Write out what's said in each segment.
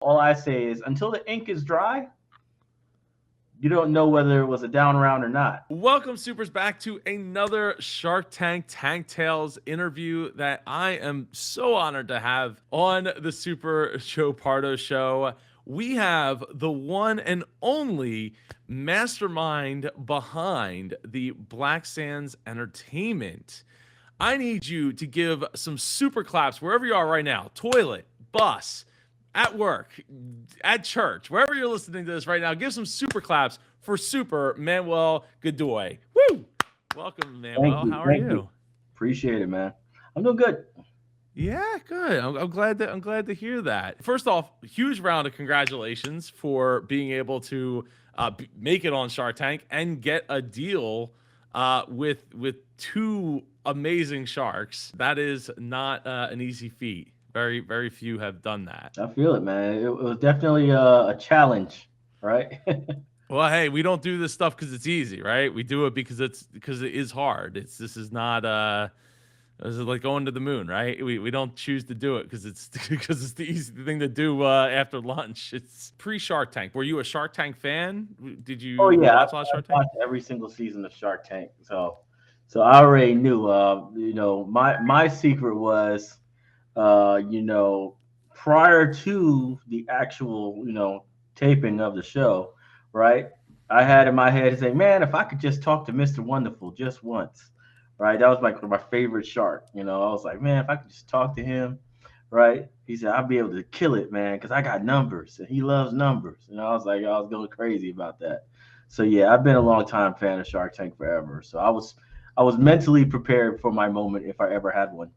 all I say is until the ink is dry, you don't know whether it was a down round or not. Welcome, Supers, back to another Shark Tank Tales interview that I am so honored to have on the Super Joe Pardo Show. We have the one and only mastermind behind the Black Sands Entertainment. I need you to give some super claps wherever you are right now, toilet, bus, at work, at church, wherever you're listening to this right now. Give some super claps for Super Manuel Godoy. Woo! Welcome, Thank Manuel. you, How are thank you. you? Appreciate it, man. I'm doing good. Yeah, good. I'm glad to hear that. First off, huge round of congratulations for being able to make it on Shark Tank and get a deal with two amazing sharks. That is not an easy feat. Very few have done that. I feel it, man. It was definitely a challenge, right? Well, hey, we don't do this stuff because it's easy, right? We do it because it is hard. This is not this is like going to the moon, right? We don't choose to do it because it's because it's the easy thing to do after lunch. It's pre Shark Tank. Were you a Shark Tank fan? Did Oh you yeah, watch a lot of I've Shark Tank? watched every single season of Shark Tank, so I already knew. My secret was, uh, you know, prior to the actual, taping of the show, right? I had in my head saying, man, if I could just talk to Mr. Wonderful just once, right? That was like my favorite shark. I was like, man, if I could just talk to him, right? He said, I'll be able to kill it, man, because I got numbers and he loves numbers. I was like, I was going crazy about that. So yeah, I've been a long time fan of Shark Tank forever. So I was mentally prepared for my moment if I ever had one.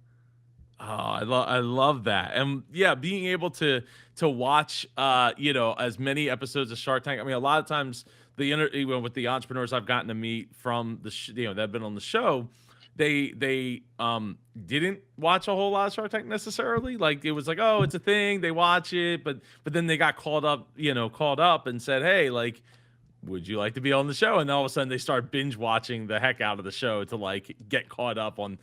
Oh, I love that, and yeah, being able to watch as many episodes of Shark Tank. I mean, a lot of times even with the entrepreneurs I've gotten to meet from that have been on the show, they didn't watch a whole lot of Shark Tank necessarily. Like it was like, oh, it's a thing, they watch it, but then they got called up and said, hey, like, would you like to be on the show? And then all of a sudden they start binge watching the heck out of the show to like get caught up on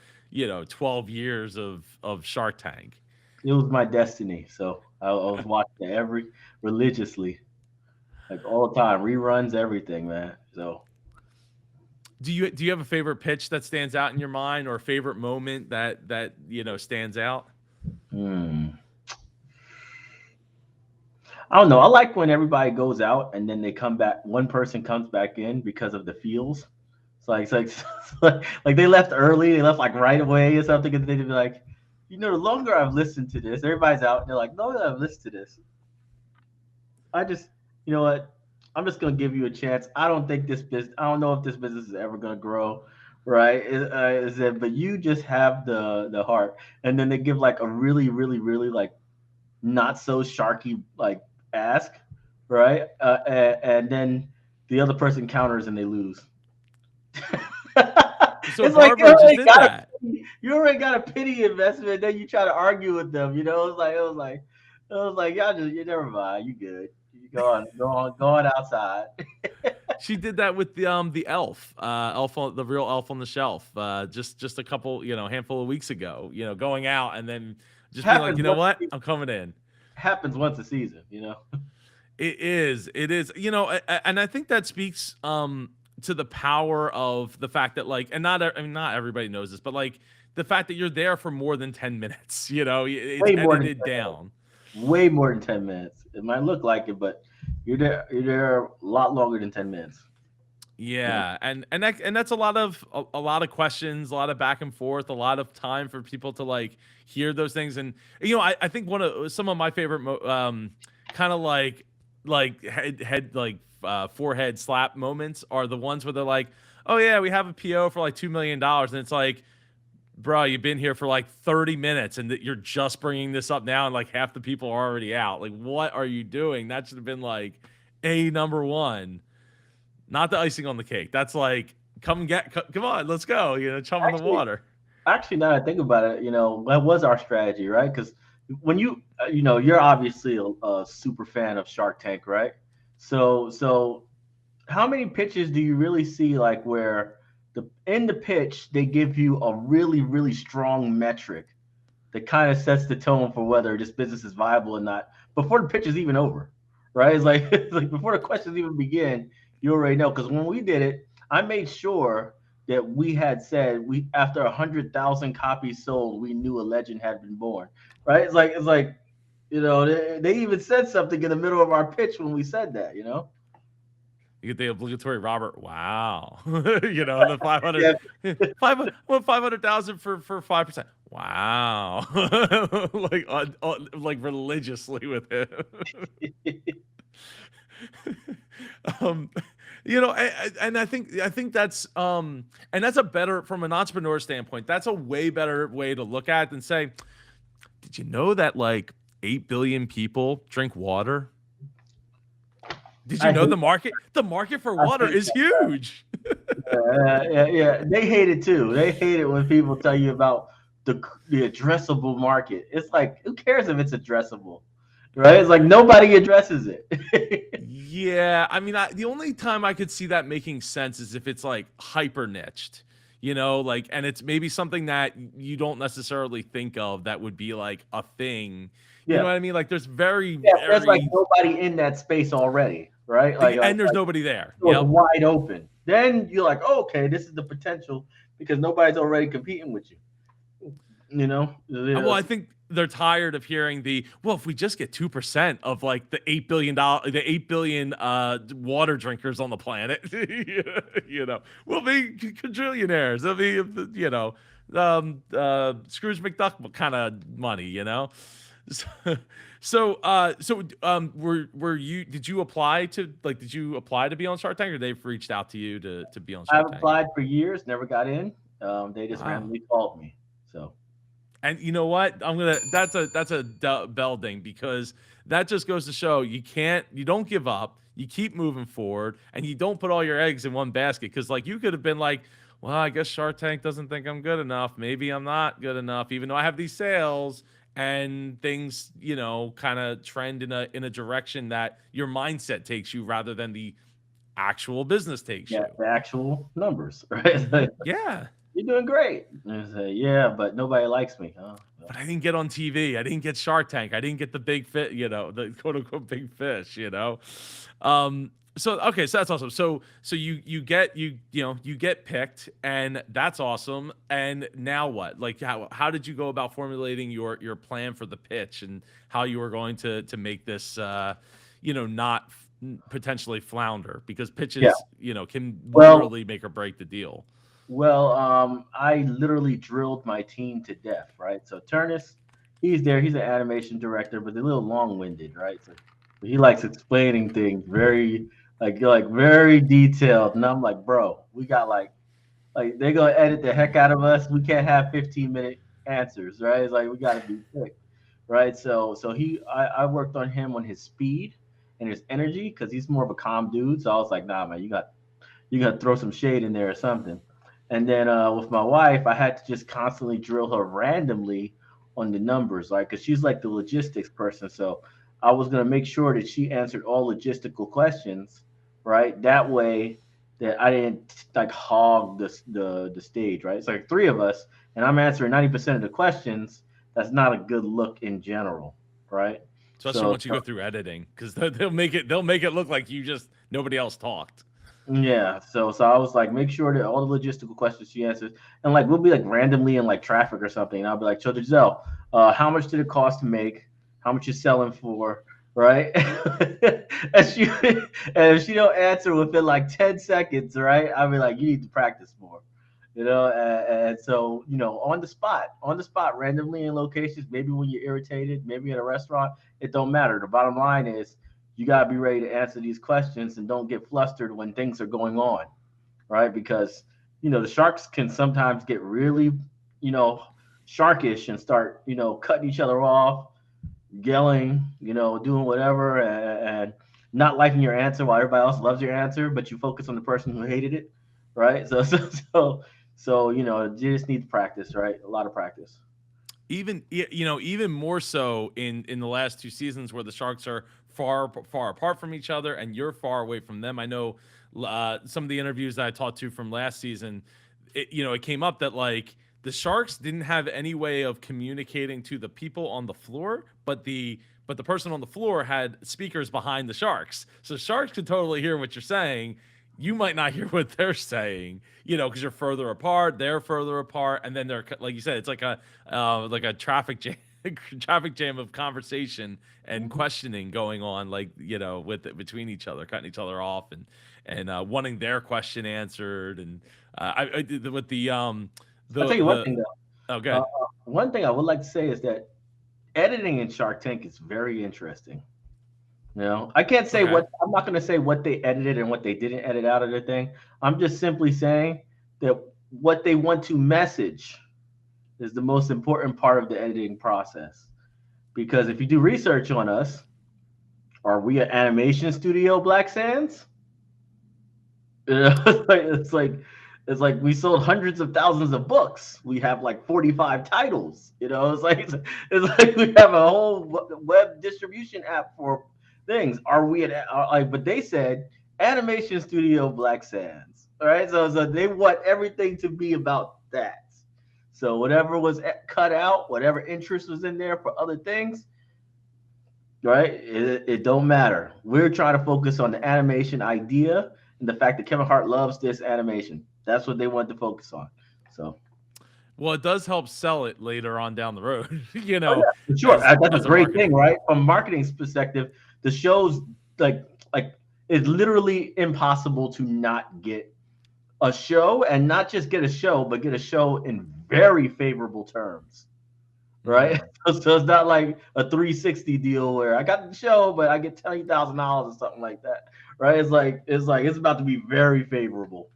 12 years of Shark Tank. It was my destiny. So I was watching it every religiously, like all the time, reruns, everything, man. So Do you have a favorite pitch that stands out in your mind, or a favorite moment that stands out? hmm. I don't know. I like when everybody goes out and then they come back. One person comes back in because of the feels. It's like they left early. They left like right away or something, and they'd be like, the longer I've listened to this, everybody's out. And they're like, the longer I've listened to this, I just, you know what? I'm just gonna give you a chance. I don't think this business. I don't know if this business is ever gonna grow, right? Is it? But you just have the heart, and then they give like a really, really, really like not so sharky like ask, right? And then the other person counters and they lose. So It's like Barbara just did that. you already got a pity investment, then you try to argue with them. It was like you never mind, you good. You go on outside. She did that with the elf, the real elf on the shelf, just a couple, handful of weeks ago. Going out and then just being like, happens you know once what, I'm coming in. happens once a season. It is, and I think that speaks to the power of the fact that, like, and not everybody knows this, but like the fact that you're there for more than 10 minutes. It's Way more than edited down. way more than 10 minutes. It might look like it, but you're there a lot longer than 10 minutes. You know, Yeah, and that's a lot of questions, a lot of back and forth, a lot of time for people to like hear those things. And I think one of some of my favorite kind of like head like forehead slap moments are the ones where they're like, oh yeah, we have a PO for like $2 million, and it's like, bro, you've been here for like 30 minutes and that you're just bringing this up now, and like half the people are already out. Like, what are you doing? That should have been like a number one, not the icing on the cake. That's like, come on, let's go. Chum in the actually, water. actually, now that I think about it, that was our strategy, right? Because when you're obviously a super fan of Shark Tank, right? So how many pitches do you really see like where in the pitch they give you a really really strong metric that kind of sets the tone for whether this business is viable or not, before the pitch is even over, right? It's like it's like before the questions even begin, you already know. Because when we did it, I made sure that we had said we after 100,000 copies sold, we knew a legend had been born, right? It's like they even said something in the middle of our pitch when we said that, you know. You get the obligatory Robert. Wow. The 500, Yeah, 500,000 for 5%. Wow. Like religiously with him. um, and I think that's a better from an entrepreneur standpoint. That's a way better way to look at it than say, did you know that like 8 billion people drink water? Did you I know hate the market for I water hate is huge? yeah. They hate it too. They hate it when people tell you about the addressable market. It's like, who cares if it's addressable, right? It's like nobody addresses it. Yeah, I mean, the only time I could see that making sense is if it's like hyper niched, like, and it's maybe something that you don't necessarily think of that would be like a thing. You know Yeah, what I mean? Like, there's very, yeah. There's like very, nobody in that space already, right? and there's nobody there. So it's Yep. wide open. Then you're like, oh, okay, this is the potential because nobody's already competing with you. You know, Well, I think they're tired of hearing if we just get 2% of like the the 8 billion water drinkers on the planet, we'll be quadrillionaires. It'll be, Scrooge McDuck kind of money. Did you apply to be on Shark Tank, or they've reached out to you to be on I've Shark Tank? applied for years, never got in. They just Wow. randomly called me. So And you know what? That's a bell ding, because that just goes to show you don't give up, you keep moving forward, and you don't put all your eggs in one basket. Because like you could have been like, well, I guess Shark Tank doesn't think I'm good enough. Maybe I'm not good enough, even though I have these sales, and things kind of trend in a direction that your mindset takes you rather than the actual business takes yeah, you. the actual numbers, right? It's like, Yeah. you're doing great. And I say, yeah, but nobody likes me. Huh? But I didn't get on TV. I didn't get Shark Tank. I didn't get the big fit, the quote unquote big fish. So okay, so that's awesome. So you get picked, and that's awesome. And now what? Like how did you go about formulating your plan for the pitch, and how you were going to make this not potentially flounder, because Yeah. pitches can Well, literally make or break the deal. I literally drilled my team to death, right? So Turnus, he's there. He's an animation director, but they're a little long-winded, right? So he likes explaining things very, like very detailed. And I'm like, bro, we got like they're gonna edit the heck out of us. We can't have 15-minute answers, right? It's like we got to be quick, right? I worked on him on his speed and his energy because he's more of a calm dude. So I was like, nah, man, you gotta throw some shade in there or something. And then with my wife, I had to just constantly drill her randomly on the numbers, like because she's like the logistics person. So I was gonna make sure that she answered all logistical questions, right? That way that I didn't like hog the stage, right? It's like three of us, and I'm answering 90% of the questions. That's not a good look in general, right? Especially So once you go through editing, because they'll make it look like you just nobody else talked. yeah, so I was like, make sure that all the logistical questions she answers, and like we'll be like randomly in like traffic or something, and I'll be like, so Giselle, how much did it cost to make? How much you selling for? Right? and she and if she don't answer within like 10 seconds, right? I'll be like, you need to practice more, and so on the spot, randomly in locations, maybe when you're irritated, maybe in a restaurant, it don't matter. The bottom line is you got to be ready to answer these questions and don't get flustered when things are going on, right? Because the sharks can sometimes get really you know sharkish and start cutting each other off, yelling, doing whatever, and not liking your answer while everybody else loves your answer, but you focus on the person who hated it, right? So you just need to practice, right? A lot of practice. Even more so in the last two seasons, where the Sharks are far apart from each other, and you're far away from them. I know some of the interviews that I talked to from last season, it came up that like the Sharks didn't have any way of communicating to the people on the floor, but the but the person on the floor had speakers behind the sharks, so sharks could totally hear what you're saying. You might not hear what they're saying, because you're further apart, they're further apart, and then they're like you said, it's like a traffic jam, traffic jam of conversation and questioning going on, like with between each other, cutting each other off and wanting their question answered, and with I'll tell you one the thing oh though. good. One thing I would like to say is that editing in Shark Tank is very interesting. I can't say Okay. what I'm not going to say what they edited and what they didn't edit out of their thing. I'm just simply saying that what they want to message is the most important part of the editing process. Because if you do research on us, are we an animation studio, Black Sands? It's like we sold hundreds of thousands of books. We have like 45 titles. It's like we have a whole web distribution app for things. Are we like? But they said animation studio Black Sands. All right, so they want everything to be about that. So whatever was cut out, whatever interest was in there for other things, right? It don't matter. We're trying to focus on the animation idea and the fact that Kevin Hart loves this animation. That's what they want to focus on. So, Well, it does help sell it later on down the road, oh yeah, for sure. That's a as a great thing, marketing. right? From a marketing perspective, the show's like it's literally impossible to not get a show, and not just get a show, but get a show in very favorable terms. Right? Mm. So it's not like a 360 deal where I got the show, but I get $20,000 or something like that. Right? It's like it's about to be very favorable.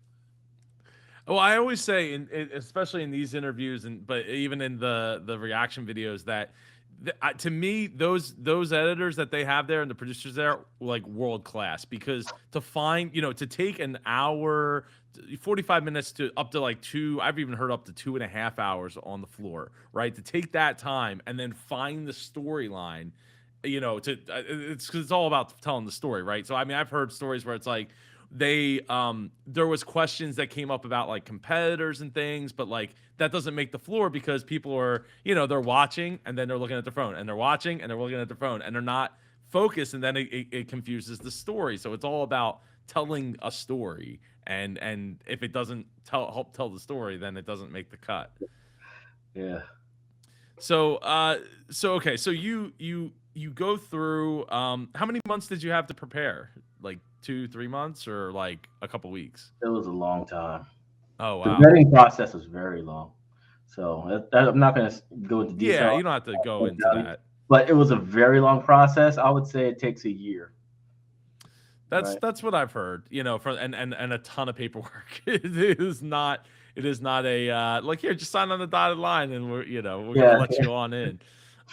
Well, I always say, especially in these interviews, but even in the reaction videos, that to me those editors that they have there and the producers there, like world class, because to find to take an hour, 45 minutes to up to like two, I've even heard up to 2.5 hours on the floor, right? To take that time and then find the storyline, it's because it's all about telling the story, right? So I mean, I've heard stories where it's like there was questions that came up about like competitors and things, but like that doesn't make the floor because people are they're watching and then they're looking at their phone, and they're watching and they're looking at their phone, and they're not focused, and then it confuses the story. So it's all about telling a story, and if it doesn't help tell the story, then it doesn't make the cut. Yeah. So okay, so you go through, how many months did you have to prepare? Like 2-3 months, or like a couple weeks? It was a long time. Oh The wow. vetting process was very long. So I'm not going to go into Yeah, detail, you don't have to go into that. but it was a very long process. I would say it takes a year. That's Right. that's what I've heard, from and a ton of paperwork. It is not a like, here, just sign on the dotted line and we're gonna Yeah. let you on in.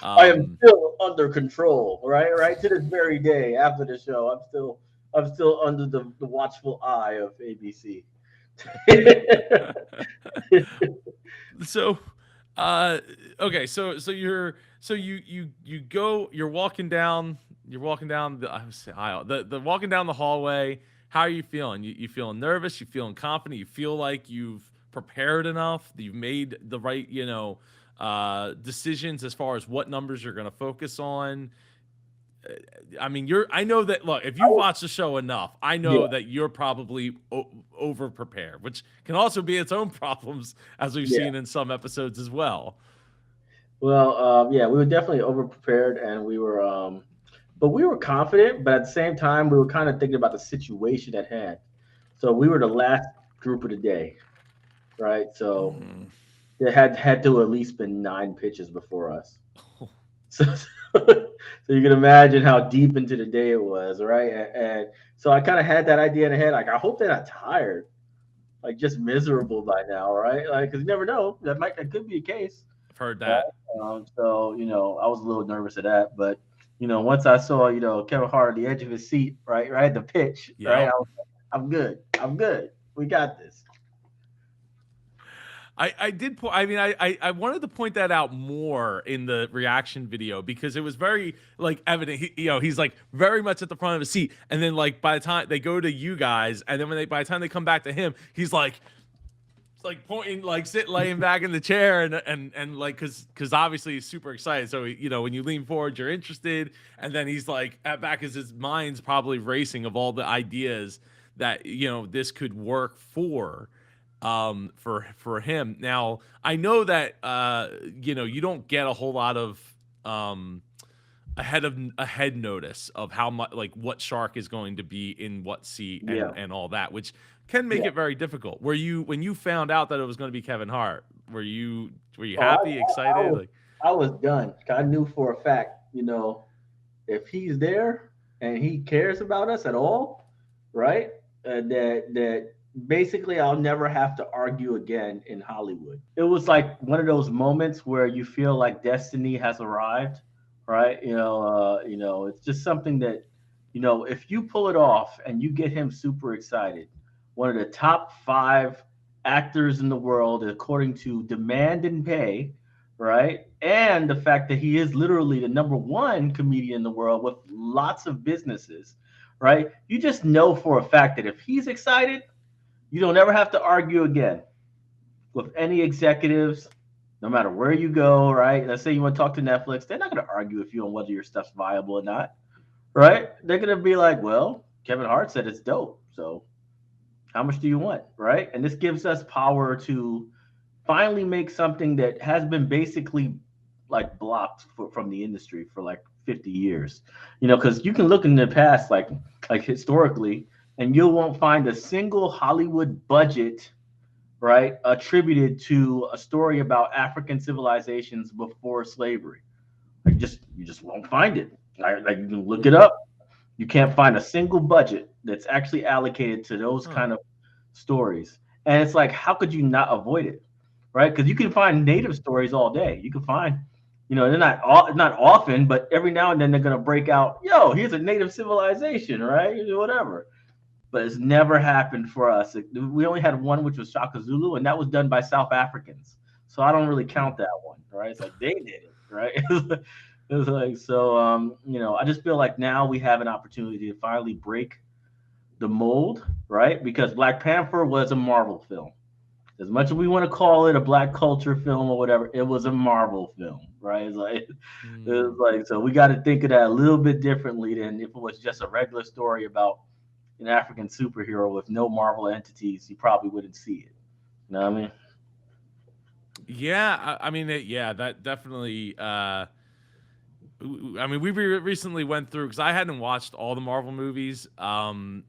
I am Um still under control, right? Right to this very day after the show, I'm still under the watchful eye of ABC. so okay, so you're walking down the, I would say, aisle, the walking down the hallway. How are you feeling? You feeling nervous? You feeling confident? You feel like you've prepared enough, that you've made the right decisions as far as what numbers you're going to focus on? I mean, I know that, look, if you watch the show enough, I Yeah, know that you're probably over prepared, which can also be its own problems, as we've yeah. seen in some episodes as well. Well, yeah, we were definitely over prepared, and but we were confident. But at the same time, we were kind of thinking about the situation at hand. So we were the last group of the day, right? So Mm. there had to at least been 9 pitches before us. So, so you can imagine how deep into the day it was, right? And so I kind of had that idea in the head, like I hope they're not tired, like just miserable by now, right? Like, because you never know, that could be a case, I've heard right? that. So I was a little nervous of that, but once I saw Kevin Hart at the edge of his seat, right, the pitch, right, Yep. I'm good, I'm good, we got this. I did I mean, I wanted to point that out more in the reaction video, because it was very like evident. He's like very much at the front of his seat, and then like by the time they go to you guys, and then by the time they come back to him, he's like like pointing, like laying back in the chair, and like, because obviously he's super excited. So when you lean forward, you're interested, and then he's like at back as his mind's probably racing of all the ideas that this could work for him. Now I know that you don't get a whole lot of um ahead notice of how much, like, what shark is going to be in what seat Yeah. and all that, which can make Yeah. it very difficult. Were you, when you found out that it was going to be Kevin Hart, were you Oh, happy, I excited, was like? I was done. I knew for a fact, if he's there and he cares about us at all, right? That basically I'll never have to argue again in Hollywood. It was like one of those moments where you feel like destiny has arrived, right? It's just something that, if you pull it off and you get him super excited, one of the top five actors in the world according to Demand and Pay, right? And the fact that he is literally the number one comedian in the world with lots of businesses, right? You just know for a fact that if he's excited, you don't ever have to argue again with any executives, no matter where you go, right? Let's say you want to talk to Netflix, they're not going to argue with you on whether your stuff's viable or not, right? They're going to be like, well, Kevin Hart said it's dope, so how much do you want, right? And this gives us power to finally make something that has been basically like blocked from the industry for like 50 years. Because you can look in the past, like historically, and you won't find a single Hollywood budget, right, attributed to a story about African civilizations before slavery. You just won't find it. Like you can look it up. You can't find a single budget that's actually allocated to those Huh. kind of stories. And it's like, how could you not avoid it, right? Because you can find native stories all day. You can find, they're not often, but every now and then they're gonna break out. Yo, here's a native civilization, right? Whatever. But it's never happened for us. We only had one, which was Shaka Zulu, and that was done by South Africans. So I don't really Hmm. count that one, right? It's like they did it, right? It's like so. I just feel like now we have an opportunity to finally break the mold, right? Because Black Panther was a Marvel film. As much as we want to call it a black culture film or whatever, it was a Marvel film, right? It's Hmm. like so we got to think of that a little bit differently than if it was just a regular story about an African superhero with no Marvel entities. You probably wouldn't see it. You know what I mean? Yeah, I mean, yeah, that definitely. I mean, we recently went through, because I hadn't watched all the Marvel movies, and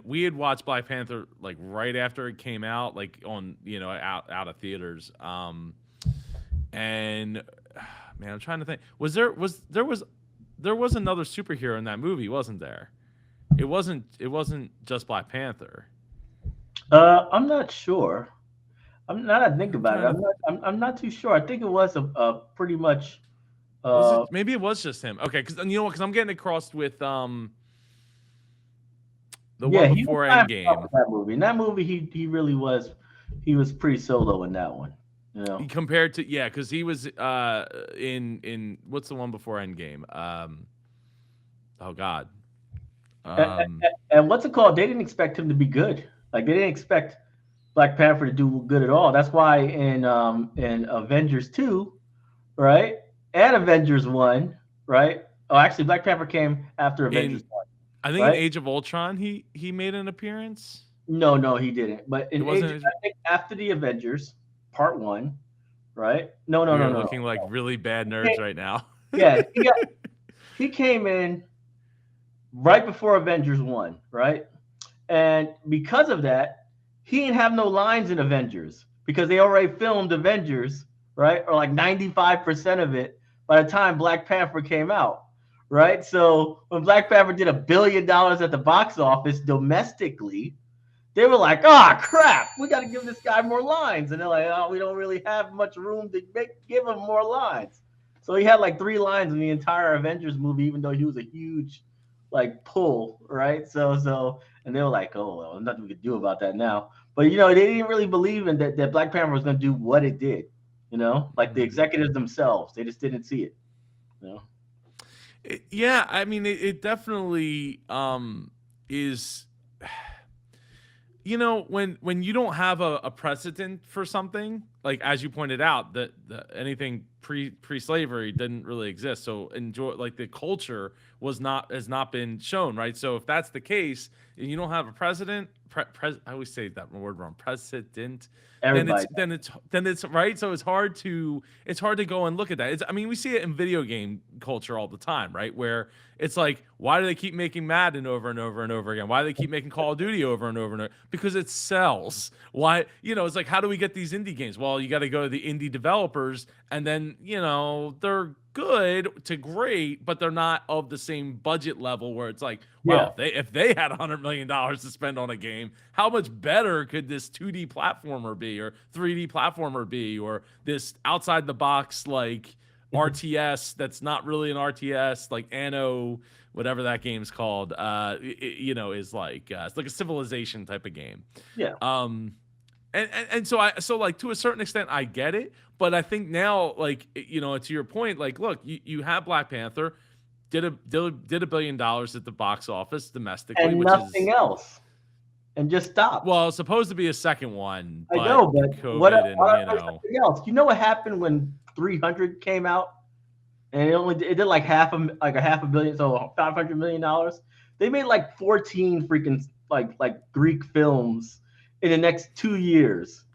we had watched Black Panther like right after it came out, like on out of theaters, and man, I'm trying to think. There was another superhero in that movie, wasn't there? It wasn't just Black Panther. I'm not sure. I'm not. I think I'm about it. trying to. I'm not too sure. I think it was a pretty much. Was Uh, it, maybe it was just him? Okay, because because I'm getting it crossed with the Yeah, one he was before kind of tough in Endgame. that movie. In that movie, he was pretty solo in that one. You know. Compared to, yeah, because he was in what's the one before Endgame? Oh God. And, Um and what's it called? They didn't expect him to be good. Like they didn't expect Black Panther to do good at all. That's why in Avengers 2, right? And Avengers 1, right? Oh, actually Black Panther came after Avengers in 1, I think in right? Age of Ultron he made an appearance. No, no, he didn't. But It in Age, wasn't. I think after the Avengers Part 1, right? No, no, We no, are no, looking like no. really bad He nerds came, right now. yeah, he came in right before Avengers 1, right? And because of that, he didn't have no lines in Avengers because they already filmed Avengers, right? Or like 95% of it by the time Black Panther came out, right? So when Black Panther did $1 billion at the box office domestically, they were like, "Oh crap, we got to give this guy more lines," and they're like, "Oh, we don't really have much room to give him more lines." So he had like 3 lines in the entire Avengers movie, even though he was a huge like pull, right? And they were like, "Oh well, nothing we could do about that now." But they didn't really believe in that Black Panther was going to do what it did. Like the Mm. executives themselves, they just didn't see it. You know. Yeah, I mean, it definitely is. when you don't have a precedent for something, like as you pointed out, that anything pre-slavery didn't really exist. So enjoy, like, the culture has not been shown, right? So if that's the case, and you don't have a president, I always say that word wrong, precedent, then Everybody. it's right. So it's hard to go and look at that. I mean, we see it in video game culture all the time, right? Where it's like, why do they keep making Madden over and over and over again? Why do they keep making Call of Duty over and over and over? Because it sells. Why, it's like, how do we get these indie games? Well, you got to go to the indie developers, and then, they're good to great, but they're not of the same budget level where it's like, Yeah. wow, if they had $100 million to spend on a game, how much better could this 2D platformer be, or 3D platformer be, or this outside the box, like, RTS that's not really an RTS, like Anno, whatever that game's called, is like, it's like a Civilization type of game. Yeah. And so like, to a certain extent I get it, but I think now, like, to your point, like, look, you have Black Panther did $1 billion at the box office domestically, And which nothing is, else. And just stopped. well, it's supposed to be a second one, I but know, but COVID and, something else? You know what happened when 300 came out, and it did like a half a billion, so $500 million. They made like 14 freaking like Greek films in the next 2 years.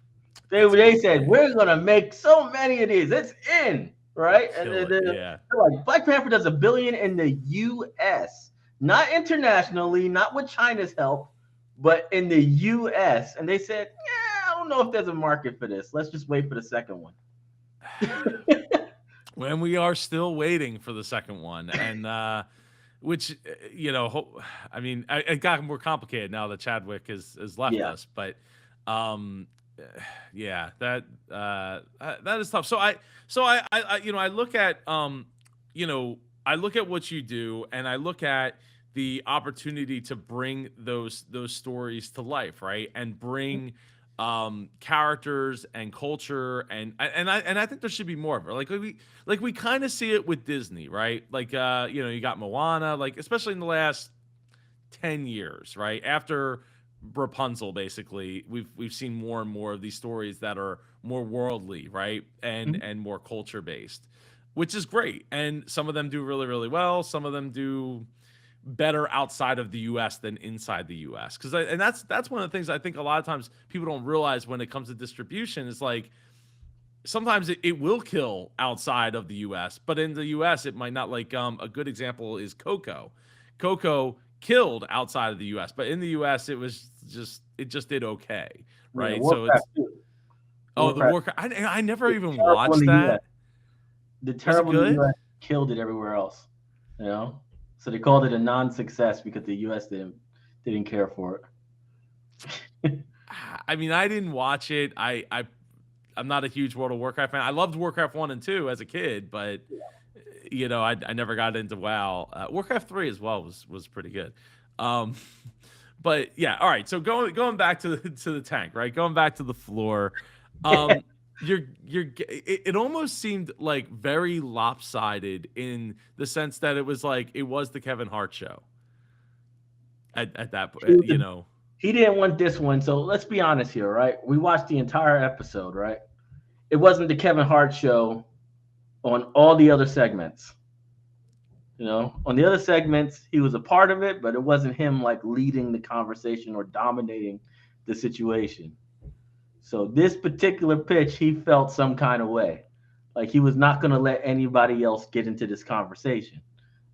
They said we're gonna make so many of these. It's in, right, and kill it, yeah. they're like, Black Panther does $1 billion in the U.S., not internationally, not with China's help, but in the U.S. And they said, yeah, I don't know if there's a market for this. Let's just wait for the second one. When we are still waiting for the second one, and which, I mean, it got more complicated now that Chadwick has left Yeah. us, but um yeah, that is tough. I look at, I look at what you do, and I look at the opportunity to bring those stories to life, right? And bring characters and culture, and I think there should be more of it. Like we kind of see it with Disney, right? Like, you got Moana, like, especially in the last 10 years, right? After Rapunzel, basically, we've seen more and more of these stories that are more worldly, right? And more culture based, which is great. And some of them do really, really well. Some of them do better outside of the US than inside the US. And that's one of the things I think a lot of times people don't realize when it comes to distribution is, like, sometimes it will kill outside of the US, but in the US it might not. Like, a good example is Coco killed outside of the US, but in the US it just did okay, right? Yeah, So it's, Warcraft too. oh, the Warcraft. Warcraft, I never even Terrible in watched the US. that. The Was it terrible in the good? US killed it everywhere else. You know, so they called it a non-success because the US didn't care for it. I mean, I didn't watch it. I'm not a huge World of Warcraft fan. I loved Warcraft 1 and 2 as a kid, but I never got into WoW. Warcraft 3 as well was pretty good. Um, but yeah, all right. So going back to the tank, right? Going back to the floor. It almost seemed like very lopsided in the sense that it was like it was the Kevin Hart show at that point, He didn't want this one, so let's be honest here, right? We watched the entire episode, right? It wasn't the Kevin Hart show on all the other segments. On the other segments, he was a part of it, but it wasn't him like leading the conversation or dominating the situation. So this particular pitch, he felt some kind of way, like he was not going to let anybody else get into this conversation.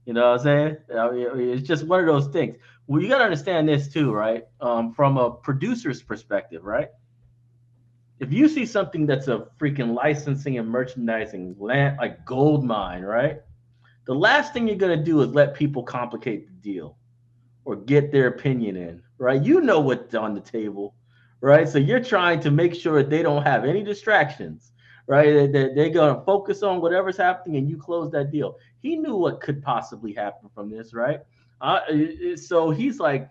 You know what I'm saying? I mean, it's just one of those things. Well, you got to understand this too, right? From a producer's perspective, right? If you see something that's a freaking licensing and merchandising land, like gold mine, right? The last thing you're going to do is let people complicate the deal or get their opinion in, right? You know what's on the table, right? So you're trying to make sure they don't have any distractions, right? They're going to focus on whatever's happening and you close that deal. He knew what could possibly happen from this, right? So he's like,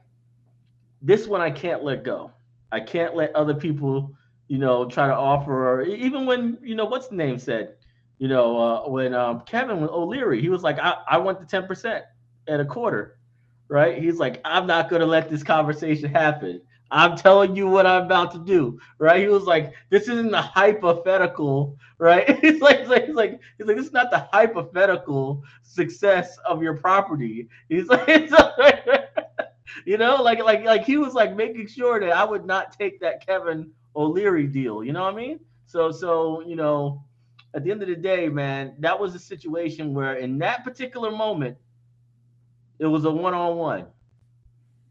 this one I can't let go. I can't let other people, try to offer, or even when, what's the name said, when Kevin O'Leary, he was like, I want the 10% at a quarter, right? He's like, I'm not going to let this conversation happen. I'm telling you what I'm about to do, right? He was like, this isn't the hypothetical, right? He's like, this is not the hypothetical success of your property. He's like, like he was like making sure that I would not take that Kevin O'Leary deal. You know what I mean? So at the end of the day, man, that was a situation where in that particular moment, it was a one-on-one,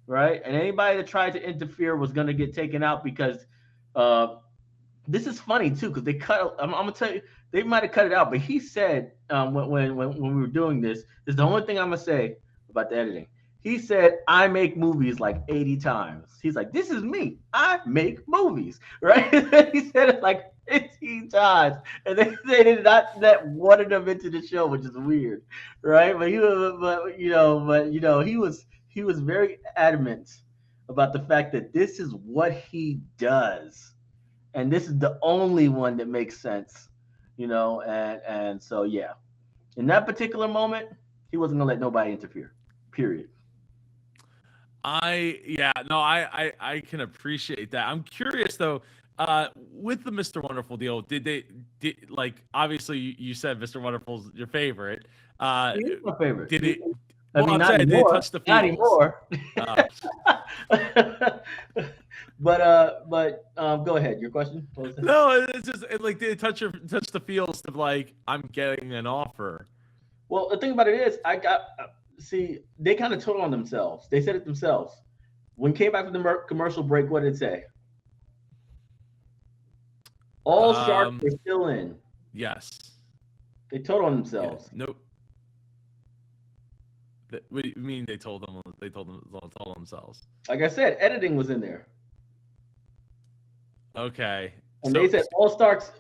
right? And anybody that tried to interfere was going to get taken out because uh, this is funny too because they cut. I'm gonna tell you, they might have cut it out, but he said when we were doing this, this is the only thing I'm gonna say about the editing. He said, "I make movies like 80 times." He's like, "This is me. I make movies," right? He said it like 15 times, and they did not let one of them into the show, which is weird, right? But he was very adamant about the fact that this is what he does and this is the only one that makes sense, and so yeah, in that particular moment, he wasn't gonna let nobody interfere. Period. Yeah, no, I can appreciate that. I'm curious though, with the Mr. Wonderful deal, did like obviously you said Mr. Wonderful's your favorite. Uh, He is my favorite. did it? I Well, mean, I'm not saying did it anymore. touch the Not feels? anymore. Uh, but go ahead. Your question. What was that? no, it's just like did it touch the feels of like I'm getting an offer? Well, the thing about it is, I got see. They kind of told on themselves. They said it themselves. When came back from the commercial break, what did it say? All sharks Um, are still in. yes, They told on yeah, themselves. nope. What do you mean they told them? Told themselves. Like I said, editing was in there. Okay, And they so said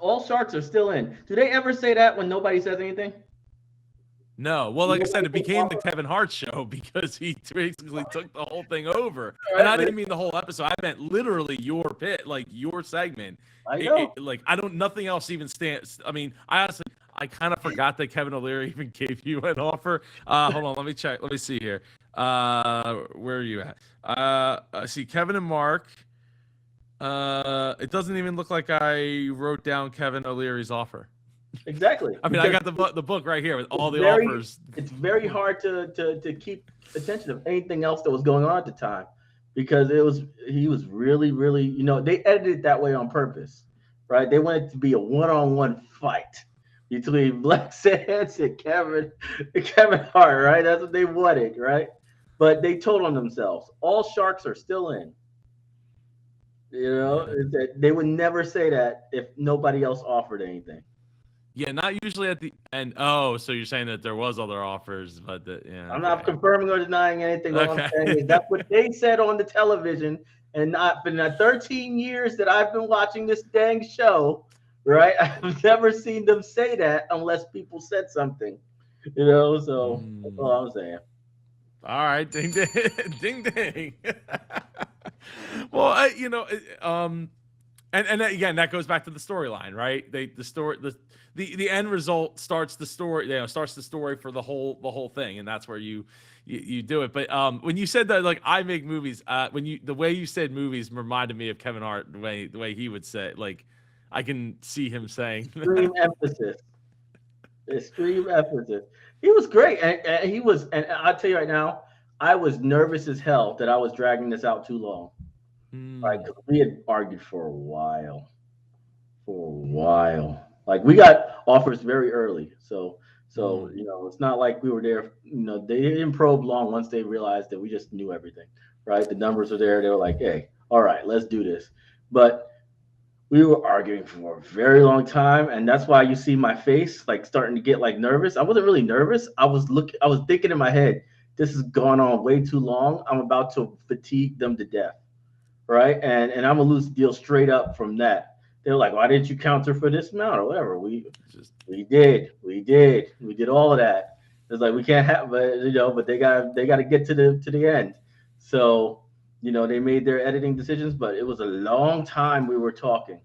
all sharks are still in. Do they ever say that when nobody says anything? no, well, like I said, Nobody it takes became the offer. Kevin Hart show because he basically took the whole thing over. All And right, I but didn't mean the whole episode. I meant literally your bit, like your segment. I know. Like I don't, nothing else even stands. I mean, I honestly, I kind of forgot that Kevin O'Leary even gave you an offer. Hold on, let me check. Let me see here. Where are you at? I see Kevin and Mark. It doesn't even look like I wrote down Kevin O'Leary's offer. Exactly. I mean, I Because got the book right here with it's all the very offers. it's very hard to keep attention of anything else that was going on at the time because he was really, really, they edited it that way on purpose, right? They wanted it to be a one-on-one fight between Black Sands and Kevin Hart, right? That's what they wanted, right? But they told on themselves. All sharks are still in. Yeah. They would never say that if nobody else offered anything. Yeah, not usually at the end. Oh, so you're saying that there was other offers, but yeah, I'm not okay. confirming or denying anything. All I'm Okay. saying is that's what they said on the television. And not been the 13 years that I've been watching this dang show, right? I've never seen them say that unless people said something, So that's all Mm. I'm saying. All right, ding ding ding ding. Well, and again, that goes back to the storyline, right? The story the end result starts the story, starts the story for the whole thing, and that's where you do it. But when you said that, like I make movies, the way you said movies reminded me of Kevin Hart, the way he would say it. Like I can see him saying Extreme that. emphasis. Extreme emphasis. He was great. And he was, and I'll tell you right now, I was nervous as hell that I was dragging this out too long. Right? Hmm. Because we had argued for a while. For a while. Like we got offers very early, so Hmm. it's not like we were there. They didn't probe long once they realized that we just knew everything, right? The numbers were there. They were like, "Hey, all right, let's do this." But we were arguing for a very long time, and that's why you see my face like starting to get like nervous. I wasn't really nervous. I was thinking in my head, "This has gone on way too long. I'm about to fatigue them to death." Right? And I'm gonna lose the deal straight up from that. They're like, why didn't you counter for this amount or whatever? Just We did all of that. It's like we can't have, but they got to get to the end. So they made their editing decisions, but it was a long time we were talking,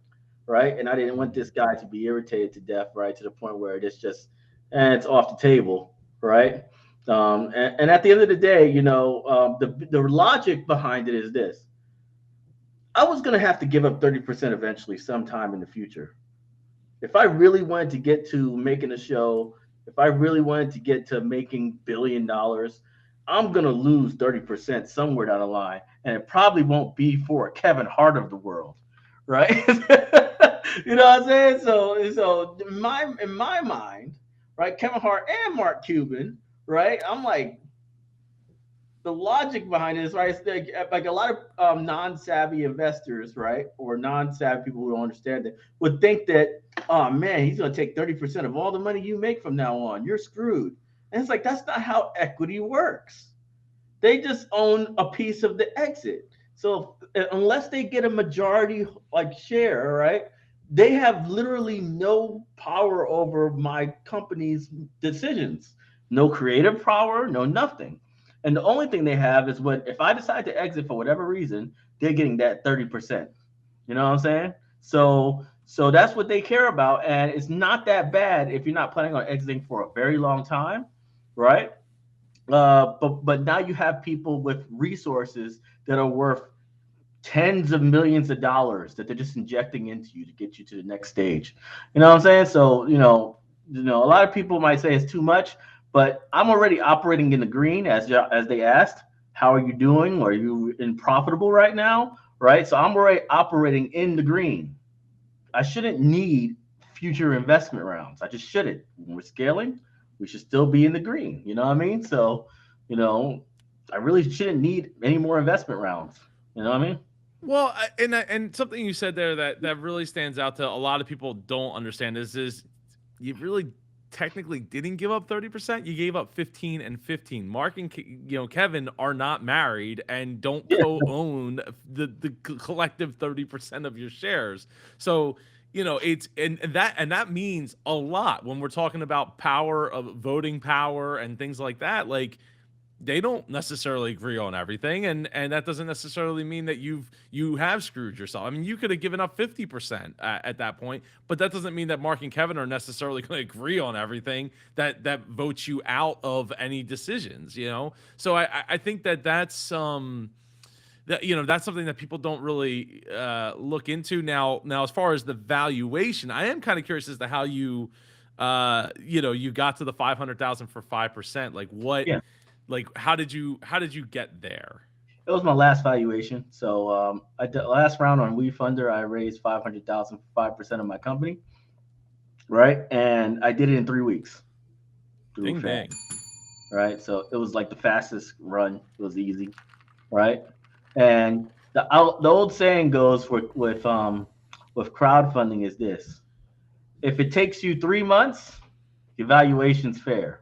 right? And I didn't want this guy to be irritated to death, right, to the point where it's off the table, right? And at the end of the day, the logic behind it is this: I was gonna have to give up 30% eventually, sometime in the future. If I really wanted to get to making a show, if I really wanted to get to making $1 billion, I'm gonna lose 30% somewhere down the line, and it probably won't be for a Kevin Hart of the world, right? You know what I'm saying? So in my mind, right, Kevin Hart and Mark Cuban, right? I'm like, the logic behind it is right. It's like a lot of non-savvy investors, right, or non-savvy people who don't understand it would think that, oh man, he's going to take 30% of all the money you make from now on. You're screwed. And it's like that's not how equity works. They just own a piece of the exit. So unless they get a majority like share, right, they have literally no power over my company's decisions. No creative power, no nothing. And the only thing they have is when if I decide to exit for whatever reason, they're getting that 30%. You know what I'm saying? So that's what they care about, and it's not that bad if you're not planning on exiting for a very long time, right? But now you have people with resources that are worth tens of millions of dollars that they're just injecting into you to get you to the next stage. You know what I'm saying? So a lot of people might say it's too much, but I'm already operating in the green as they asked. How are you doing? Are you in profitable right now? Right. So I'm already operating in the green. I shouldn't need future investment rounds. I just shouldn't. When we're scaling, we should still be in the green. You know what I mean? So, you know, I really shouldn't need any more investment rounds. You know what I mean? Well, and something you said there that really stands out to a lot of people don't understand is you really technically didn't give up 30%. You gave up 15 and 15. Mark and Kevin are not married and don't Yeah. co-own the collective 30% of your shares. So, it's and that means a lot when we're talking about power of voting power and things like that. Like, they don't necessarily agree on everything, and that doesn't necessarily mean that you have screwed yourself. I mean, you could have given up 50% at that point, but that doesn't mean that Mark and Kevin are necessarily going to agree on everything that votes you out of any decisions. So I think that's something that people don't really look into now. As far as the valuation, I am kind of curious as to how you got to the 500,000 for 5%. Like, what, Yeah. like, how did you get there? It was my last valuation. So I did last round on WeFunder. I raised 500,000 for 5% of my company, right? And I did it in 3 weeks through Ding fan, ding. right? So it was like the fastest run. It was easy, right? And the old saying goes with crowdfunding is this: if it takes you 3 months, your valuation's fair.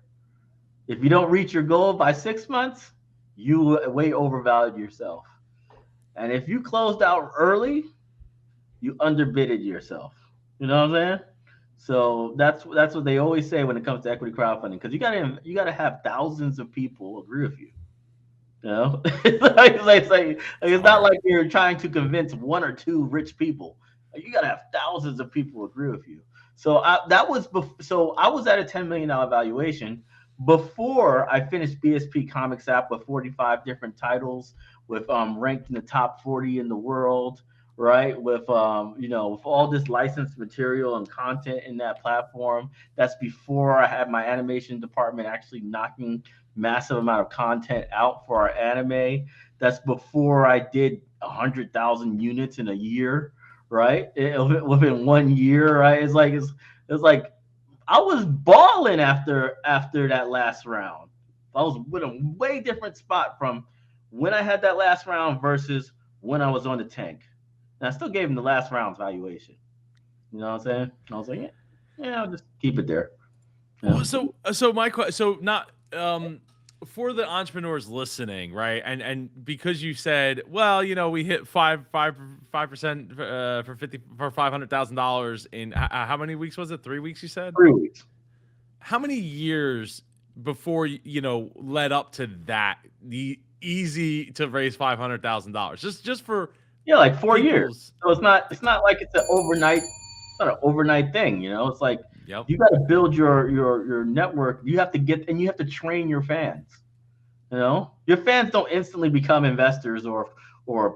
If you don't reach your goal by 6 months, you way overvalued yourself. And if you closed out early, you underbidded yourself. You know what I'm saying? So that's what they always say when it comes to equity crowdfunding, because you gotta have thousands of people agree with you. You know, it's not Smart. like you're trying to convince one or two rich people. Like, you gotta have thousands of people agree with you. So I was at a $10 million valuation before I finished BSP Comics app with 45 different titles, with ranked in the top 40 in the world, right? With all this licensed material and content in that platform. That's before I had my animation department actually knocking massive amount of content out for our anime. That's before I did 100,000 units in a year, right? Within 1 year, right? It's like I was balling after that last round. I was with a way different spot from when I had that last round versus when I was on the tank. And I still gave him the last round's valuation. You know what I'm saying? I was like, yeah, I'll just keep it there. You Well, know? so my question, so not for the entrepreneurs listening, right? And because you said, well, we hit 5% for 500,000 dollars in how many weeks was it? 3 weeks, you said. 3 weeks. How many years before led up to that? The easy to raise $500,000, just for Yeah, like 4 years. people's. So it's not like it's an overnight. It's not an overnight thing. It's like Yep. you got to build your network. You have to you have to train your fans. Your fans don't instantly become investors or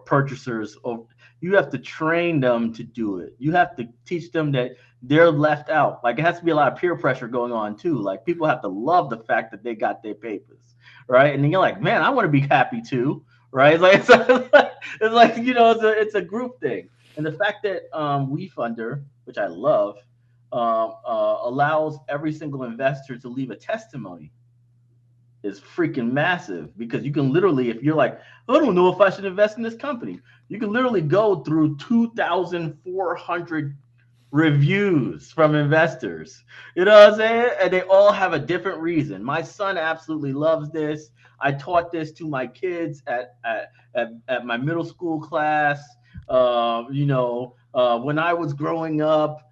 purchasers. Or You have to train them to do it. You have to teach them that they're left out. Like it has to be a lot of peer pressure going on too. Like people have to love the fact that they got their papers, right? And then you're like, man, I want to be happy too, right? It's like it's like it's a group thing. And the fact that WeFunder, which I love, allows every single investor to leave a testimony is freaking massive because you can literally, if you're like, I don't know if I should invest in this company, you can literally go through 2,400 reviews from investors. You know what I'm saying? And they all have a different reason. My son absolutely loves this. I taught this to my kids at my middle school class. When I was growing up,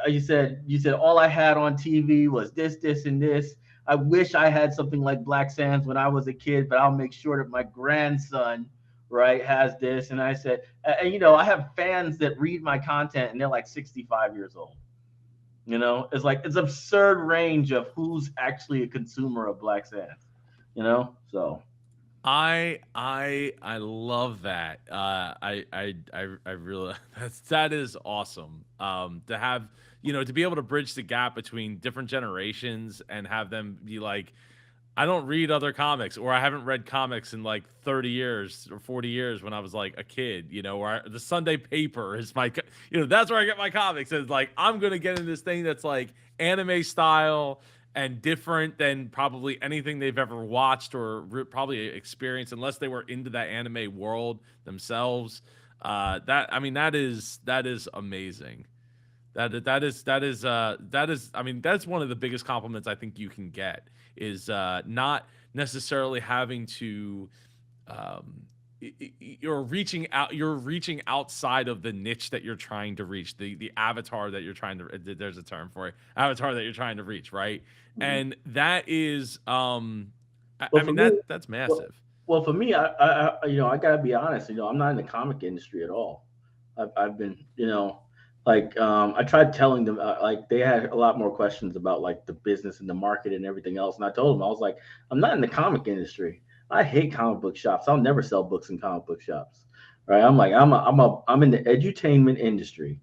you said all I had on TV was this, and this. I wish I had something like Black Sands when I was a kid, but I'll make sure that my grandson, right, has this. And I said, I have fans that read my content and they're like 65 years old. It's like it's absurd range of who's actually a consumer of Black Sands. So I love that. I really that is awesome. To have to be able to bridge the gap between different generations and have them be like, I don't read other comics, or I haven't read comics in like 30 years or 40 years when I was like a kid, or the Sunday paper is my, that's where I get my comics. It's like, I'm going to get in this thing that's like anime style and different than probably anything they've ever watched or probably experienced, unless they were into that anime world themselves. That is amazing. That's one of the biggest compliments I think you can get is not necessarily having to you're reaching outside of the niche that you're trying to reach, the avatar that you're trying to, there's a term for it, avatar that you're trying to reach, right? mhm. And that is Well, for me, that's well, massive. well, for me, I gotta be honest. I'm not in the comic industry at all. I've been, I tried telling them, like they had a lot more questions about like the business and the market and everything else, and I told them I was like, I'm not in the comic industry. I hate comic book shops. I'll never sell books in comic book shops. Right? I'm like, I'm in the edutainment industry.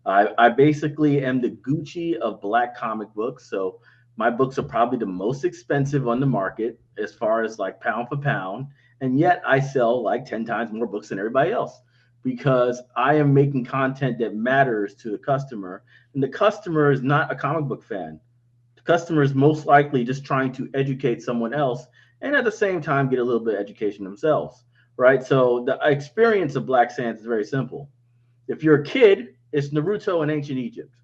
I basically am the Gucci of black comic books. So my books are probably the most expensive on the market as far as like pound for pound. And yet I sell like 10 times more books than everybody else because I am making content that matters to the customer. And the customer is not a comic book fan. The customer is most likely just trying to educate someone else and at the same time get a little bit of education themselves. Right. So the experience of Black Sands is very simple. If you're a kid, it's Naruto in ancient Egypt,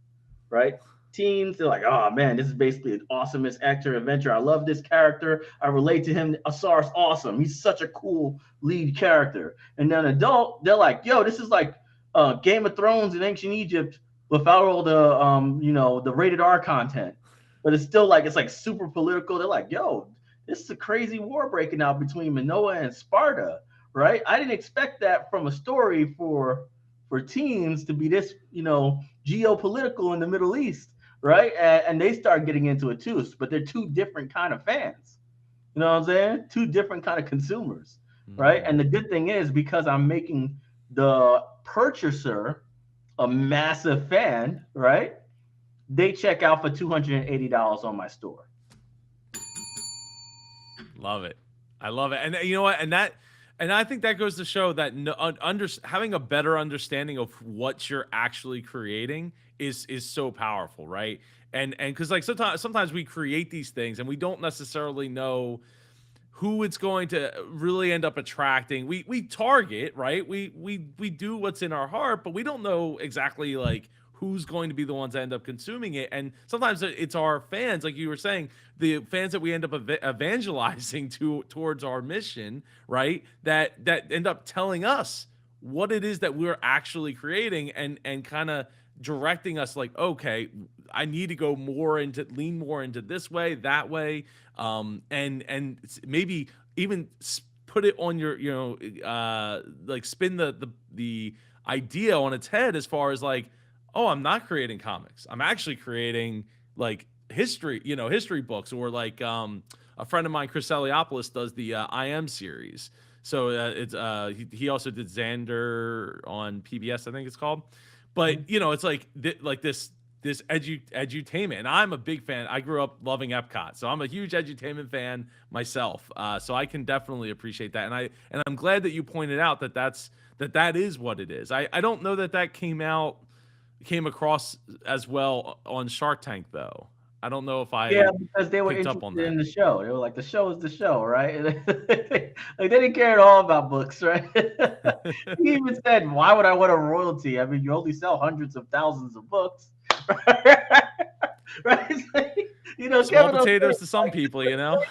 right? Teens, they're like, oh man, this is basically an awesomest actor adventure. I love this character. I relate to him. Asar's awesome. He's such a cool lead character. And then adult, they're like, yo, this is like Game of Thrones in ancient Egypt without all the the rated R content. But it's like super political. They're like, yo, this is a crazy war breaking out between Manoa and Sparta, right? I didn't expect that from a story for teams to be this, geopolitical in the Middle East, right? And they start getting into it too, but they're two different kind of fans. You know what I'm saying? Two different kind of consumers, right? Mm. And the good thing is because I'm making the purchaser a massive fan, right? They check out for $280 on my store. Love it. I love it. And you know what? And I think that goes to show that having a better understanding of what you're actually creating is so powerful, right? And because like sometimes we create these things and we don't necessarily know who it's going to really end up attracting. We target, right? We do what's in our heart, but we don't know exactly like who's going to be the ones that end up consuming it. And sometimes it's our fans, like you were saying, the fans that we end up evangelizing towards our mission, right? That end up telling us what it is that we're actually creating and kind of directing us like, okay, I need to go lean more into this way, that way, and maybe even put it on your, like spin the idea on its head as far as like, oh, I'm not creating comics. I'm actually creating like history books or like a friend of mine, Chris Eliopoulos, does the I Am series. So it's he also did Xander on PBS, I think it's called. But it's like like this edutainment, and I'm a big fan. I grew up loving Epcot, so I'm a huge edutainment fan myself. So I can definitely appreciate that, and I'm glad that you pointed out that is what it is. I don't know that came across as well on Shark Tank though. I don't know if Yeah, I because they were picked up on interested in that. the show. They were like, the show is the show, right? Like they didn't care at all about books, right? He even said, "Why would I want a royalty? I mean, you only sell hundreds of thousands of books." Right? It's like, Small Kevin O'Leary, potatoes to some people, you know.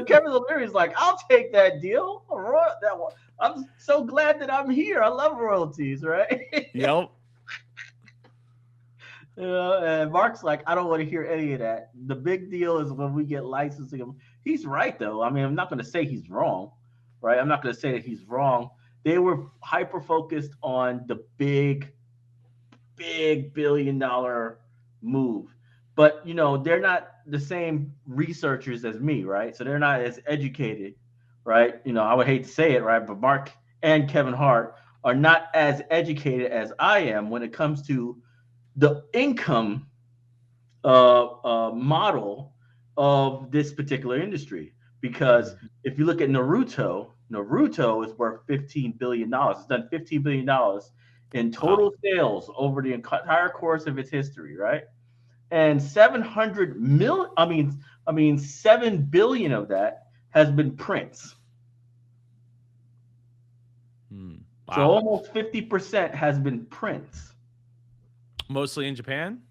Kevin O'Leary's like, "I'll take that deal. That one. I'm so glad that I'm here. I love royalties, right?" Yep. And Mark's like, I don't want to hear any of that. The big deal is when we get licensing. He's right, though. I mean, I'm not going to say he's wrong, right? I'm not going to say that he's wrong. They were hyper focused on the big $1 billion move. But, they're not the same researchers as me, right? So they're not as educated, right? I would hate to say it, right? But Mark and Kevin Hart are not as educated as I am when it comes to the income model of this particular industry. Because if you look at Naruto is worth $15 billion. It's done $15 billion in Wow. total sales over the entire course of its history, right? And 700 million, I mean 7 billion of that has been prints. So Wow. almost 50% has been prints. Mostly in Japan.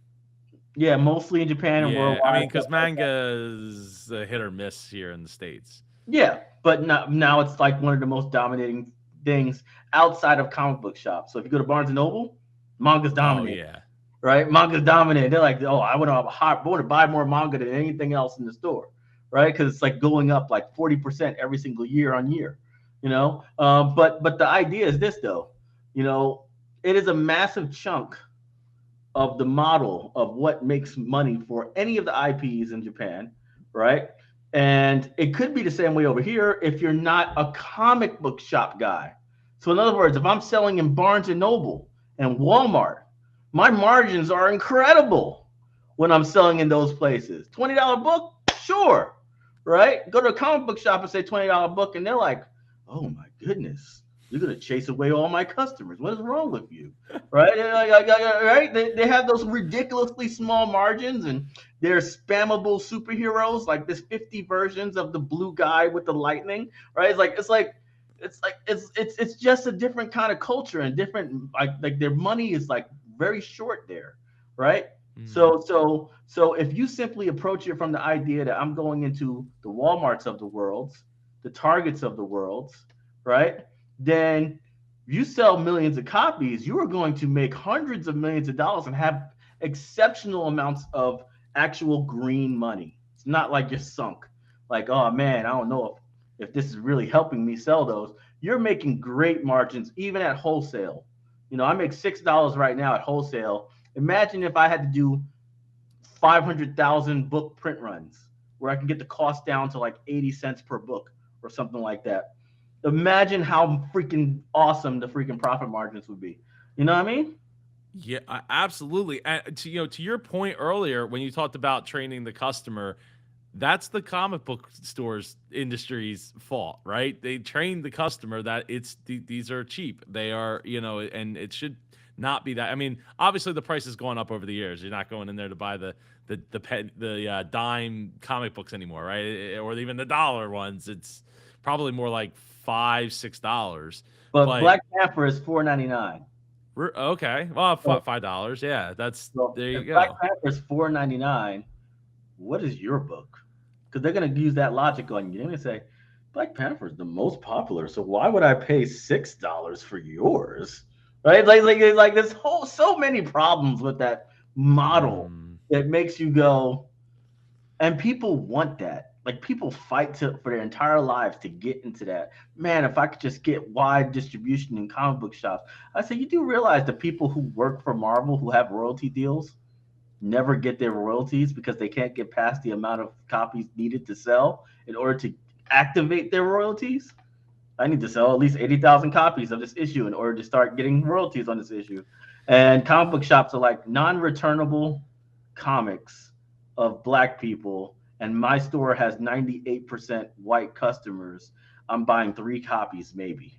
Yeah, mostly in Japan and Yeah, I worldwide, mean, stuff because like that. manga is a hit or miss here in the states. Yeah, but now it's like one of the most dominating things outside of comic book shops. So if you go to Barnes and Noble, manga's Oh dominant, yeah. right? Manga's dominant. They're like, oh, I want to buy more manga than anything else in the store, right? Because it's like going up like 40% every single year on year, But the idea is this though, it is a massive chunk of the model of what makes money for any of the IPs in Japan, right? And it could be the same way over here if you're not a comic book shop guy. So in other words, if I'm selling in Barnes and Noble and Walmart, my margins are incredible when I'm selling in those places. $20 book, sure, right? Go to a comic book shop and say $20 book, and they're like, "Oh my goodness, you're gonna chase away all my customers. What is wrong with you?" Right? Right? They have those ridiculously small margins, and they're spammable superheroes like this 50 versions of the blue guy with the lightning. Right? It's just a different kind of culture and different like their money is like very short there, right? Mm. So if you simply approach it from the idea that I'm going into the Walmarts of the world, the Targets of the world, right? Then you sell millions of copies, you are going to make hundreds of millions of dollars and have exceptional amounts of actual green money. It's not like you're sunk. Like, oh man, I don't know if this is really helping me sell those. You're making great margins even at wholesale. I make $6 right now at wholesale. Imagine if I had to do 500,000 book print runs where I can get the cost down to like 80 cents per book or something like that. Imagine how freaking awesome the freaking profit margins would be. You know what I mean? Yeah, absolutely. And to your point earlier when you talked about training the customer, that's the comic book stores industry's fault, right? They train the customer that these are cheap. They are, and it should not be that. I mean, obviously the price has gone up over the years. You're not going in there to buy the dime comic books anymore, right? Or even the dollar ones. It's probably more like $5-6. But But Black Panther is $4.99. okay, well, So, $5. Yeah, that's so there if you Black go. Panther is $4.99, what is your book? Because they're gonna use that logic on you. They're gonna say Black Panther is the most popular, so why would I pay $6 for yours? Right? Like there's so many problems with that model Mm. that makes you go, and people want that. Like people fight for their entire lives to get into that. Man, if I could just get wide distribution in comic book shops. I say, you do realize the people who work for Marvel who have royalty deals? never get their royalties because they can't get past the amount of copies needed to sell in order to activate their royalties. I need to sell at least 80,000 copies of this issue in order to start getting royalties on this issue. And comic book shops are like non-returnable comics of black people, and my store has 98% white customers. I'm buying 3 copies maybe.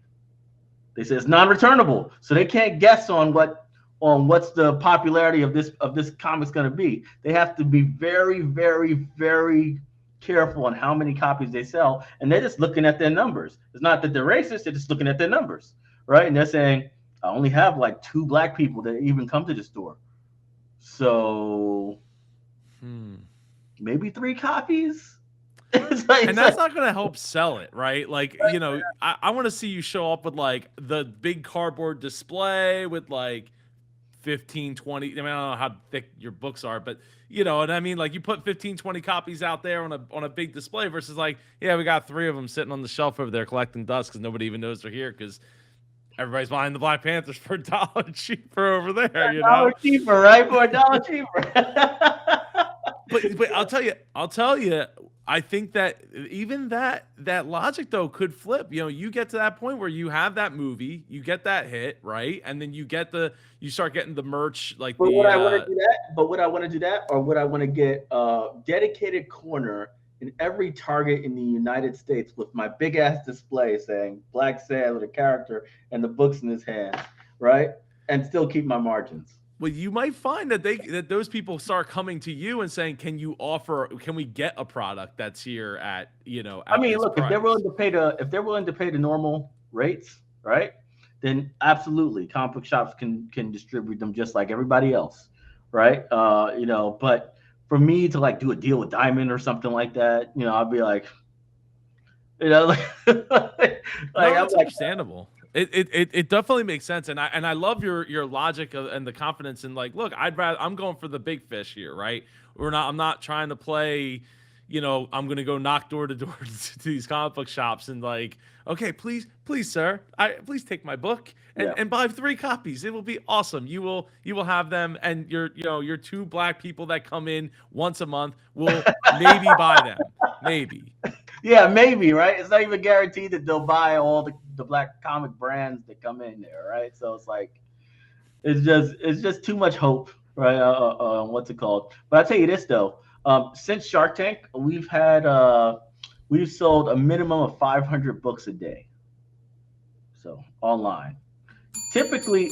They say it's non-returnable, so they can't guess on what's the popularity of this comic's going to be. They have to be very, very, very careful on how many copies they sell, and they're just looking at their numbers. It's not that they're racist; they're just looking at their numbers, right? And they're saying, "I only have like 2 black people that even come to the store, so maybe 3 copies." And that's not going to help sell it, right? Like, you know, I want to see you show up with like the big cardboard display with like 15, 20. I mean, I don't know how thick your books are, but you know what I mean? Like you put 15, 20 copies out there on a big display versus like, yeah, we got 3 of them sitting on the shelf over there collecting dust because nobody even knows they're here because everybody's buying the Black Panthers for $1 cheaper over there, you know? $1 cheaper, right? For $1 cheaper. But I'll tell you, I think that even that logic though could flip. You know, you get to that point where you have that movie, you get that hit, right? And then you start getting the merch like But the would I want to do that? But would I want to do that, or would I want to get a dedicated corner in every Target in the United States with my big ass display saying Black Sad with a character and the books in his hand, right? And still keep my margins. well, you might find that those people start coming to you and saying, can we get a product that's here at, you know, I at mean, this look, price? if they're willing to pay the normal rates, right? Then absolutely, comic book shops can distribute them just like everybody else, right? But for me to like do a deal with Diamond or something like that, I'd be like, like, like No, I'm that's like, understandable. It definitely makes sense, and I love your logic and the confidence in like, look, I'm going for the big fish here, right? I'm not trying to play, you know, I'm gonna go knock door to door to these comic book shops and like, okay, please, sir, please take my book yeah, and buy 3 copies. It will be awesome. You will have them, and your 2 black people that come in once a month will maybe buy them, maybe. yeah, maybe, right? It's not even guaranteed that they'll buy all the black comic brands that come in there, right? So it's like it's just too much hope, right? What's it called? But I'll tell you this though, since Shark Tank, we've sold a minimum of 500 books a day, so online. Typically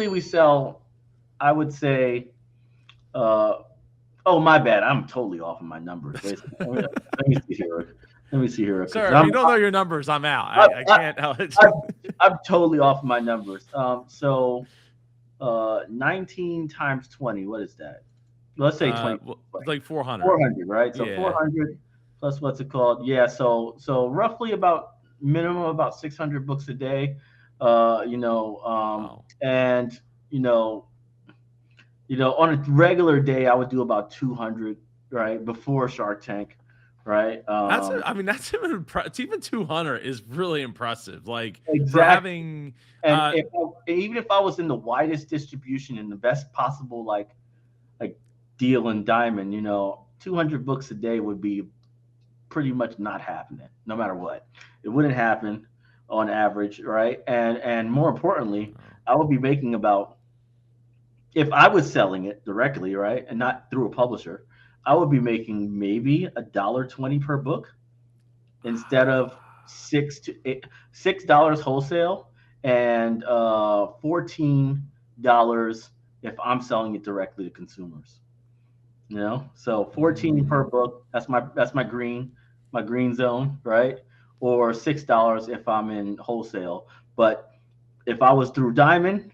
we sell, I would say, uh, oh my bad, I'm totally off of my numbers. Let me see here. Let me see here because Sir, if you don't know your numbers, I'm out. I, I I, can't help it. I, I'm totally off of my numbers. 19 times 20, what is that? Let's say 20, Well, like 400. 400, right? So Yeah. 400 plus what's it called? Yeah, so roughly about minimum about 600 books a day. Wow. And you know, on a regular day, I would do about 200, right? Before Shark Tank, right? I mean, that's even 200 is really impressive. Like for Exactly. having, And uh, even if I was in the widest distribution and the best possible like deal in Diamond, 200 books a day would be pretty much not happening, no matter what. It wouldn't happen on average, right? And more importantly, I would be making about, if I was selling it directly, right, and not through a publisher, I would be making maybe $1.20 per book instead of $6 wholesale and $14 if I'm selling it directly to consumers. So 14 per mm, book. That's my green zone, right? Or $6 if I'm in wholesale. But if I was through Diamond,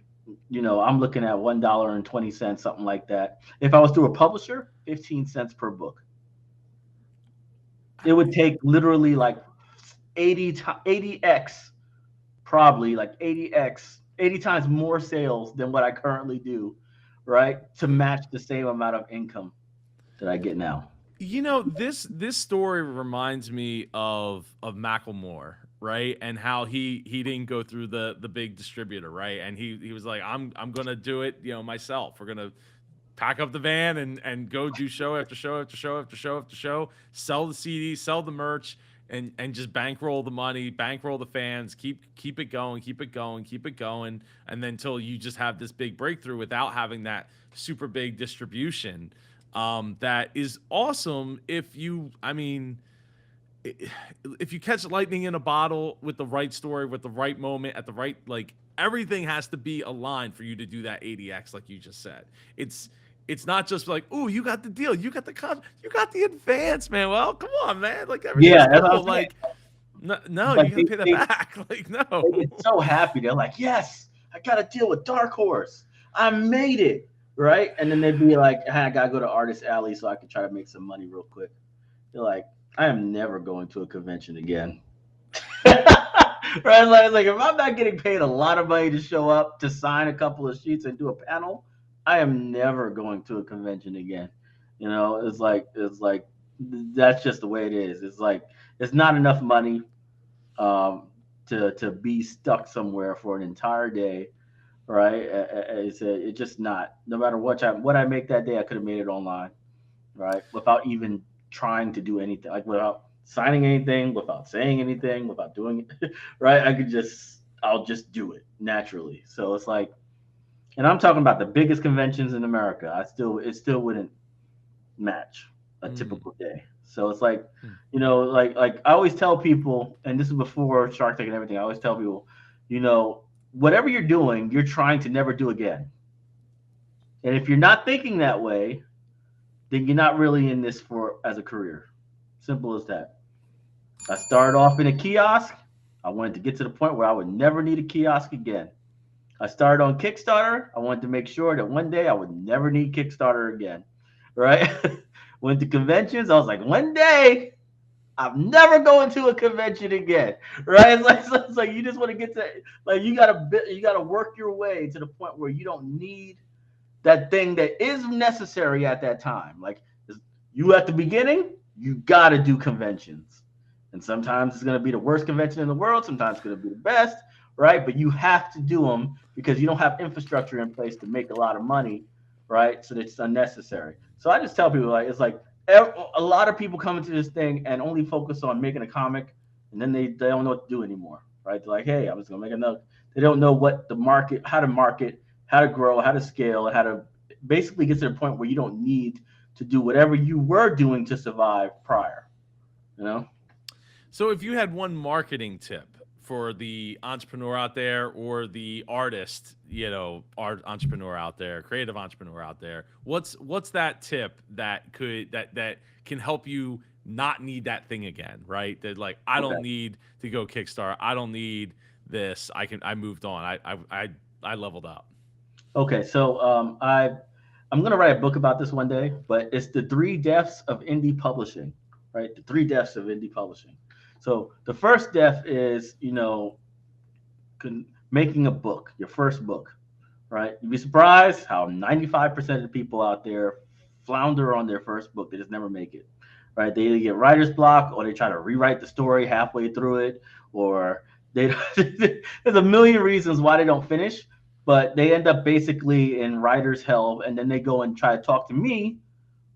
I'm looking at $1.20, something like that. If I was through a publisher, 15 cents per book. It would take literally like 80x, probably like 80 times more sales than what I currently do, right? To match the same amount of income that I get now. this story reminds me of Macklemore, right? And how he didn't go through the big distributor, right? And he was like, I'm gonna do it, myself. We're gonna pack up the van and go do show after show after show after show after show, sell the CDs, sell the merch, and just bankroll the money, bankroll the fans, keep it going, keep it going, keep it going, and then until you just have this big breakthrough without having that super big distribution. That is awesome if you, I mean, if you catch lightning in a bottle with the right story, with the right moment, at the right, like, everything has to be aligned for you to do that 80x, like you just said. It's not just like, oh, you got the deal, you got the you got the advance, man. Well, come on, man. Like, everything's Yeah, that's what cool. I'm saying. Like, no, no, you Like gotta pay that back. Like, no. they get so happy. They're like, yes, I got to deal with Dark Horse. I made it. Right. And then they'd be like, hey, I got to go to Artist Alley so I can try to make some money real quick. They're like, I am never going to a convention again. Right? Like if I'm not getting paid a lot of money to show up to sign a couple of sheets and do a panel, I am never going to a convention again. It's like that's just the way it is. It's like it's not enough money um, to be stuck somewhere for an entire day, right? It's just not. No matter what I make that day, I could have made it online, right? Without even trying to do anything, like without signing anything, without saying anything, without doing it, right? I'll just do it naturally. So it's like, and I'm talking about the biggest conventions in America. It still wouldn't match a Mm, typical day. So it's like, mm. like I always tell people, and this is before Shark Tank and everything. I always tell people, whatever you're doing, you're trying to never do again. And if you're not thinking that way, then you're not really in this for as a career. Simple as that. I started off in a kiosk. I wanted to get to the point where I would never need a kiosk again. I started on Kickstarter. I wanted to make sure that one day I would never need Kickstarter again. Right? Went to conventions. I was like, one day I'm never going to a convention again. Right? It's like you just want to get to, like, you gotta work your way to the point where you don't need that thing that is necessary at that time. Like, you at the beginning, you got to do conventions. And sometimes it's going to be the worst convention in the world. Sometimes it's going to be the best, right? But you have to do them because you don't have infrastructure in place to make a lot of money, right? So it's unnecessary. So I just tell people, like, it's like a lot of people come into this thing and only focus on making a comic, and then they don't know what to do anymore, right? They're like, hey, I'm just going to make another. They don't know what the market, how to grow, how to scale, and how to basically get to the point where you don't need to do whatever you were doing to survive prior. You know? So if you had one marketing tip for the entrepreneur out there or the artist, art entrepreneur out there, creative entrepreneur out there, what's that tip that can help you not need that thing again, right? That, like, I don't Okay. need to go Kickstarter. I don't need this. I moved on. I leveled up. Okay. So I'm gonna write a book about this one day, but it's the three deaths of indie publishing, right? The three deaths of indie publishing. So the first death is making a book, your first book, right? You'd be surprised how 95% of the people out there flounder on their first book. They just never make it, right? They either get writer's block or they try to rewrite the story halfway through it, or they there's a million reasons why they don't finish, but they end up basically in writer's hell, and then they go and try to talk to me,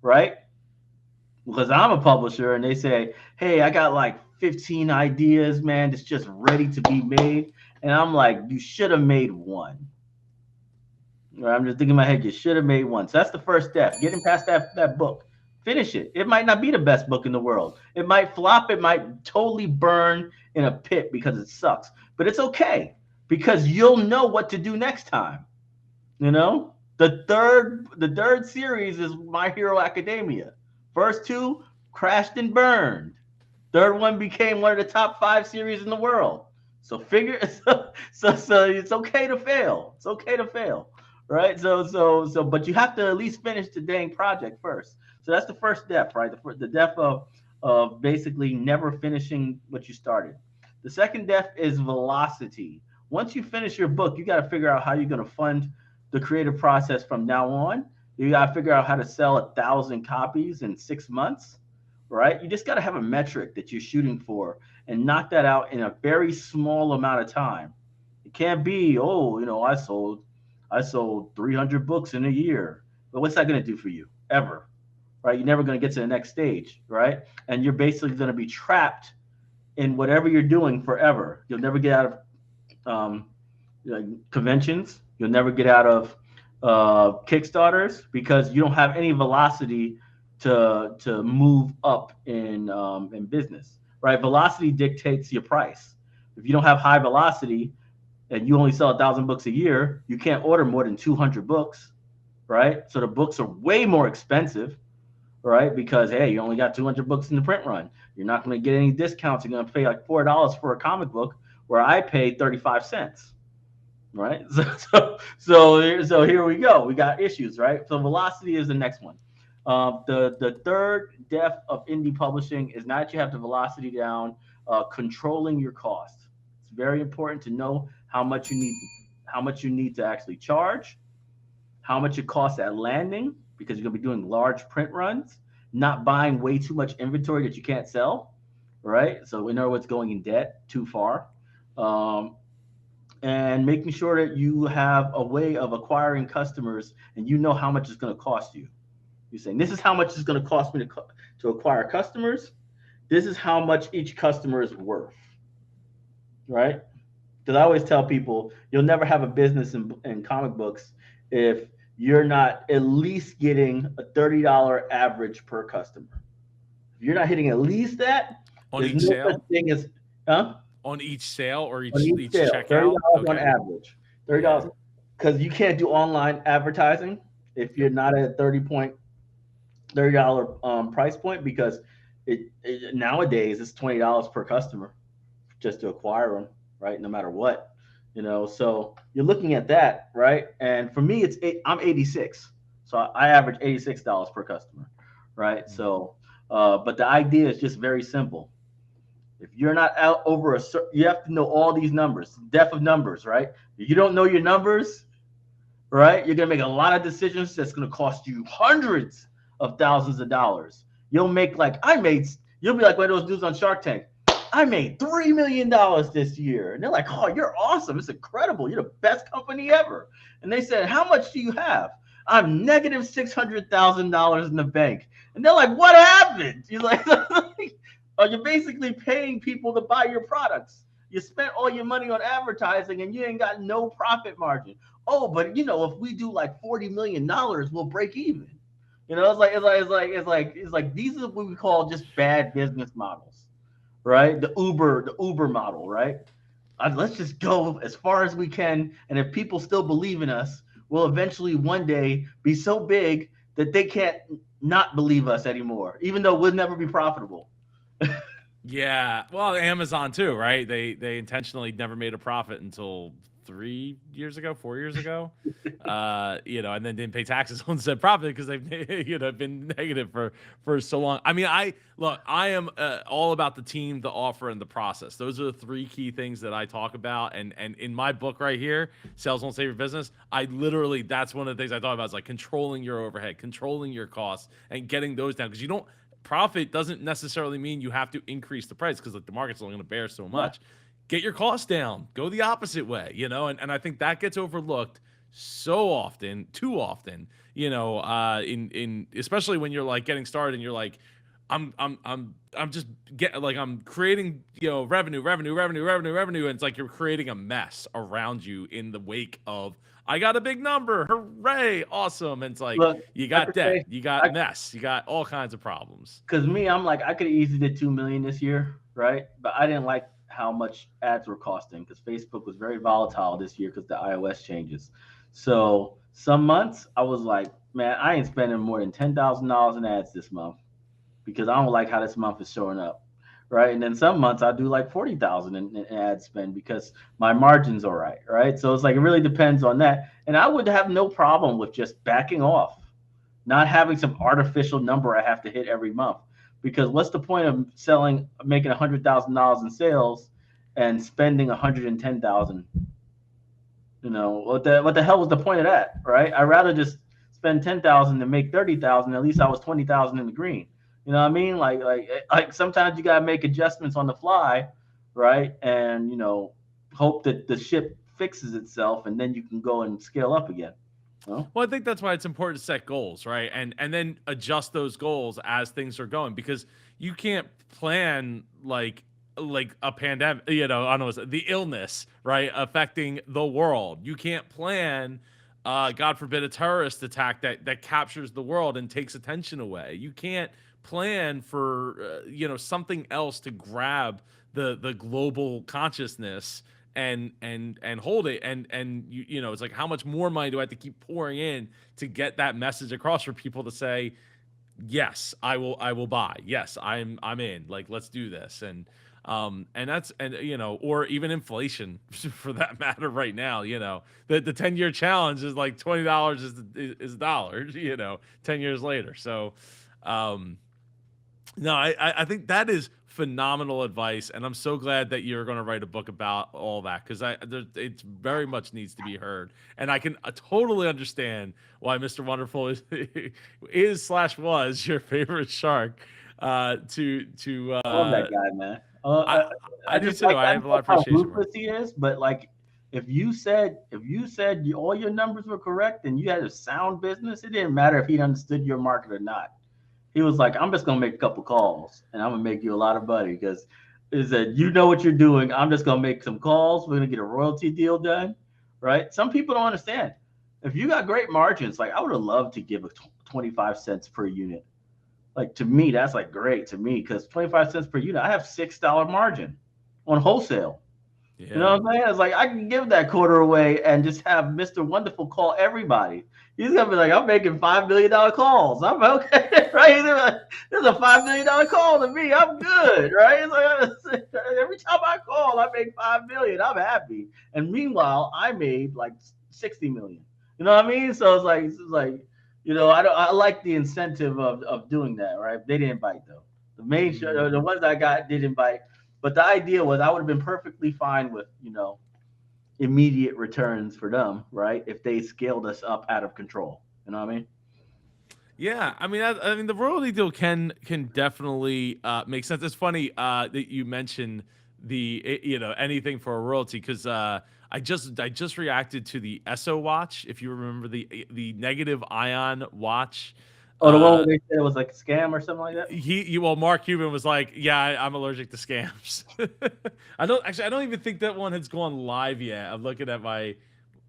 right? Because I'm a publisher, and they say, "Hey, I got like 15 ideas, man. It's just ready to be made." And I'm like, "You should have made one." Right? I'm just thinking in my head, you should have made one. So that's the first step. Getting past that book. Finish it. It might not be the best book in the world. It might flop. It might totally burn in a pit because it sucks. But it's okay because you'll know what to do next time. You know? The third series is My Hero Academia. First two crashed and burned. Third one became one of the top 5 series in the world. So figure so it's okay to fail. It's okay to fail. Right? So but you have to at least finish the dang project first. So that's the first step, right? The death of basically never finishing what you started. The second death is velocity. Once you finish your book, you got to figure out how you're going to fund the creative process from now on. You got to figure out how to sell 1,000 copies in 6 months, right? You just got to have a metric that you're shooting for and knock that out in a very small amount of time. It can't be, oh, I sold 300 books in a year. But what's that going to do for you ever? Right? You're never going to get to the next stage, right? And you're basically going to be trapped in whatever you're doing forever. You'll never get out of um, conventions. You'll never get out of Kickstarters because you don't have any velocity to move up in business, right? Velocity dictates your price. If you don't have high velocity and you only sell 1,000 books a year, you can't order more than 200 books, right? So the books are way more expensive, right? Because hey, you only got 200 books in the print run. You're not going to get any discounts. You're going to pay like $4 for a comic book, where I paid 35 cents, right? So here we go. We got issues, right? So velocity is the next one. The third death of indie publishing is not that you have the velocity down, controlling your cost. It's very important to know how much you need to actually charge, how much it costs at landing, because you're going to be doing large print runs, not buying way too much inventory that you can't sell, right? So we know what's going in debt too far. Um, and making sure that you have a way of acquiring customers and you know how much it's going to cost you. You're saying, this is how much it's going to cost me to acquire customers. This is how much each customer is worth, right? Because I always tell people you'll never have a business in comic books if you're not at least getting a $30 average per customer. If you're not hitting at least that, On there's each no such sale? thing as, huh? On each sale or On each each sale, thirty checkout? dollars on Okay. average. Yeah. $30, because you can't do online advertising if you're Yep. not at 30 dollar price point, because nowadays it's $20 per customer just to acquire them, right? No matter what, So you're looking at that, right? And for me, I'm 86, so I average $86 per customer, right? Mhm. So, but the idea is just very simple. If you're not out over you have to know all these numbers, depth of numbers, right? If you don't know your numbers, right, you're gonna make a lot of decisions that's gonna cost you hundreds of thousands of dollars. You'll be like one of those dudes on Shark Tank. I made $3 million this year, and they're like, "Oh, you're awesome! It's incredible! You're the best company ever." And they said, "How much do you have?" "I'm negative $600,000 in the bank." And they're like, "What happened?" You're like, you're basically paying people to buy your products. You spent all your money on advertising, and you ain't got no profit margin. Oh, but if we do like $40 million, we'll break even. It's like these are what we call just bad business models, right? The Uber model, right? Let's just go as far as we can, and if people still believe in us, we'll eventually one day be so big that they can't not believe us anymore, even though we'll never be profitable. Yeah. Well, Amazon too, right? They intentionally never made a profit until 3 years ago, 4 years ago. And then didn't pay taxes on said profit because they've been negative for so long. I mean, I am all about the team, the offer, and the process. Those are the three key things that I talk about. And in my book right here, Sales Won't Save Your Business, I literally, that's one of the things I thought about, is like controlling your overhead, controlling your costs, and getting those down, because you don't profit doesn't necessarily mean you have to increase the price, because like the market's only going to bear so Right. much. Get your costs down, go the opposite way, and I think that gets overlooked so often, too often, in especially when you're like getting started and you're like, I'm just I'm creating, revenue, and it's like you're creating a mess around you in the wake of, I got a big number, hooray, awesome. And it's like, Look, you I got could debt, say, you got I mess, you got all kinds of problems. because me, I'm like, I could have easily did 2 million this year, right? But I didn't like how much ads were costing, because Facebook was very volatile this year because the iOS changes. So some months I was like, man, I ain't spending more than $10,000 in ads this month, because I don't like how this month is showing up, right? And then some months I do like 40,000 in ad spend because my margins are right? So it's like it really depends on that, and I would have no problem with just backing off, not having some artificial number I have to hit every month. Because what's the point of making $100,000 in sales and spending 110,000? What the hell was the point of that, right? I'd rather just spend 10,000 and make 30,000. At least I was 20,000 in the green. You know what I mean? Like sometimes you gotta make adjustments on the fly, right? And hope that the ship fixes itself, and then you can go and scale up again. Well, Well, I think that's why it's important to set goals, right? And then adjust those goals as things are going, because you can't plan like a pandemic, I don't know, the illness, right, affecting the world. You can't plan God forbid a terrorist attack that captures the world and takes attention away. You can't plan for something else to grab the global consciousness and hold it, and it's like, how much more money do I have to keep pouring in to get that message across for people to say, yes, I will buy, yes, I'm in, like, let's do this. And that's, and or even inflation for that matter right now, the 10-year challenge is like $20 is dollars, 10 years later. So um no, I think that is phenomenal advice, and I'm so glad that you're going to write a book about all that, because it very much needs to be heard, and I can totally understand why Mr. Wonderful is slash was your favorite shark. To I love that guy, man. I I do too. I I have a lot love of how appreciation for him. ruthless he is. But like, if you said all your numbers were correct and you had a sound business, it didn't matter if he understood your market or not. He was like, I'm just gonna make a couple calls and I'm gonna make you a lot of money because is that you know what you're doing. I'm just gonna make some calls. We're gonna get a royalty deal done, right? Some people don't understand. If you got great margins, like I would have loved to give a 25 cents per unit. Like to me, that's like great to me because 25 cents per unit, I have $6 margin on wholesale. You Yeah. know what I'm saying? It's like I can give that quarter away and just have Mr. Wonderful call everybody. He's gonna be like, I'm making $5 million calls. I'm okay, right? There's a $5 million call to me. I'm good, right? It's like every time I call, I make 5 million. I'm happy. And meanwhile, I made like 60 million. You know what I mean? So it's like I like the incentive of doing that, right? They didn't bite though. The main show, the Mhm. ones I got didn't bite, but the idea was I would have been perfectly fine with, immediate returns for them, right? If they scaled us up out of control. You know what I mean? Yeah, I mean, the royalty deal can definitely make sense. It's funny that you mentioned anything for a royalty, because I just reacted to the Esso watch. If you remember the negative ion watch. Oh, the one uh where they said it was like a scam or something like that? well, Mark Cuban was like, yeah, I'm allergic to scams. I don't even think that one has gone live yet. I'm looking at my,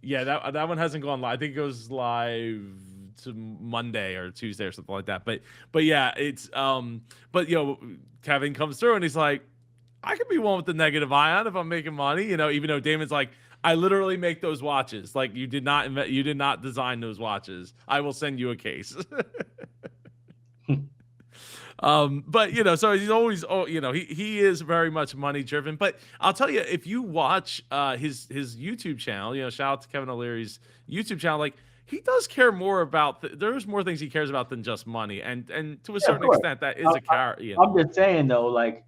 yeah, that one hasn't gone live. I think it goes live to Monday or Tuesday or something like that. But yeah, it's but Kevin comes through and he's like, I could be one with the negative ion if I'm making money, even though Damon's like, I literally make those watches. Like, you did not design those watches. I will send you a case. But so he's always, he is very much money driven. But I'll tell you, if you watch his YouTube channel, shout out to Kevin O'Leary's YouTube channel, like, he does care more about there's more things he cares about than just money, and to a Yeah, of certain course. extent that I, is a car, I'm just saying though, like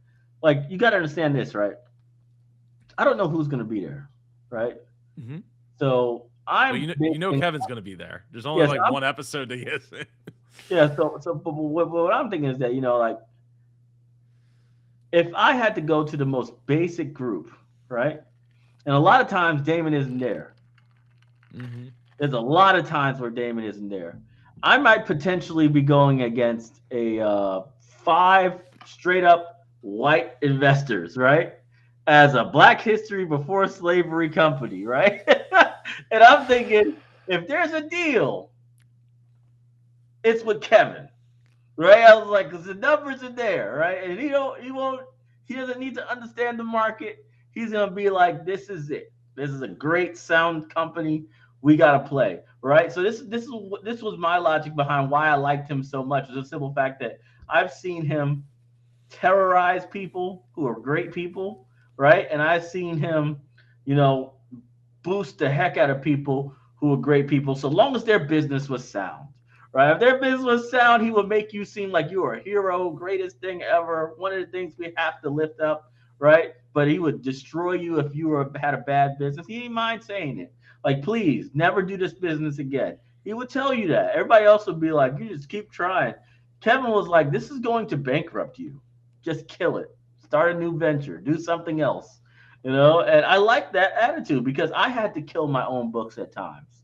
you got to understand this, right? I don't know who's gonna be there, right? hmm So Well, I'm basing, Kevin's gonna be there. There's only yes, like I'm one episode that he is in. yeah. So but what I'm thinking is that like if I had to go to the most basic group, right? And a lot of times Damon isn't there. hmm There's a lot of times where Damon isn't there. I might potentially be going against a five straight up white investors, right? As a Black History Before Slavery company, right? And I'm thinking, if there's a deal, it's with Kevin, right? I was like, because the numbers are there, right? And he doesn't need to understand the market. He's gonna be like, this is it. This is a great sound company. We gotta play, right? So this was my logic behind why I liked him so much. It's a simple fact that I've seen him terrorize people who are great people, right? And I've seen him, you know, boost the heck out of people who are great people, so long as their business was sound. Right? If their business was sound, he would make you seem like you are a hero, greatest thing ever, one of the things we have to lift up, right? But he would destroy you if you had a bad business. He didn't mind saying it. Like, please, never do this business again. He would tell you that. Everybody else would be like, you just keep trying. Kevin was like, this is going to bankrupt you. Just kill it. Start a new venture. Do something else. And I like that attitude because I had to kill my own books at times.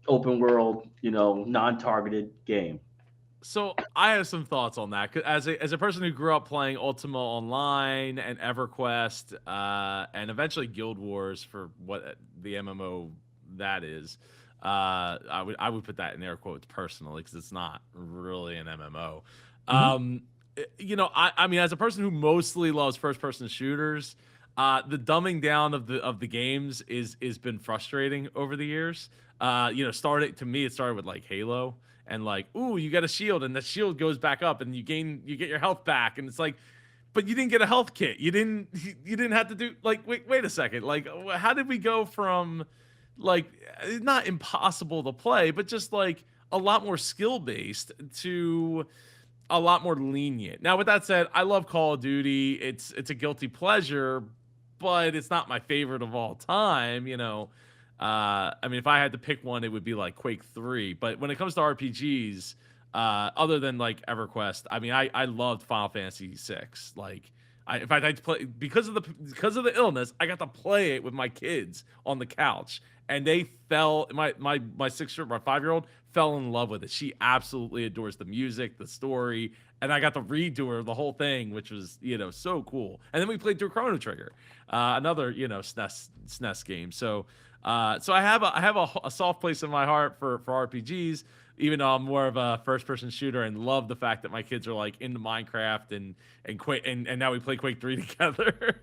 open world, non-targeted game. So I have some thoughts on that. 'Cause as a person who grew up playing Ultima Online and EverQuest, and eventually Guild Wars for what the MMO that is, I would put that in air quotes personally because it's not really an MMO. Hmm. I mean, as a person who mostly loves first person shooters, the dumbing down of the games is been frustrating over the years. Starting to me, it started with like Halo and like, ooh, you get a shield and the shield goes back up and you get your health back and it's like, but you didn't get a health kit. You didn't have to do like wait a second. Like how did we go from like not impossible to play, but just like a lot more skill based to a lot more lenient. Now, with that said, I love Call of Duty. It's a guilty pleasure, but it's not my favorite of all time. I mean, if I had to pick one, it would be like Quake 3. But when it comes to RPGs, other than like EverQuest, I mean, I loved Final Fantasy 6. Like, if I had to play because of the illness, I got to play it with my kids on the couch, and they fell. My 6 year my 5 year old fell in love with it. She absolutely adores the music, the story, and I got to read to her the whole thing, which was so cool. And then we played through Chrono Trigger, another SNES game. So I have a soft place in my heart for RPGs, even though I'm more of a first person shooter and love the fact that my kids are like into Minecraft and Quake and now we play Quake 3 together.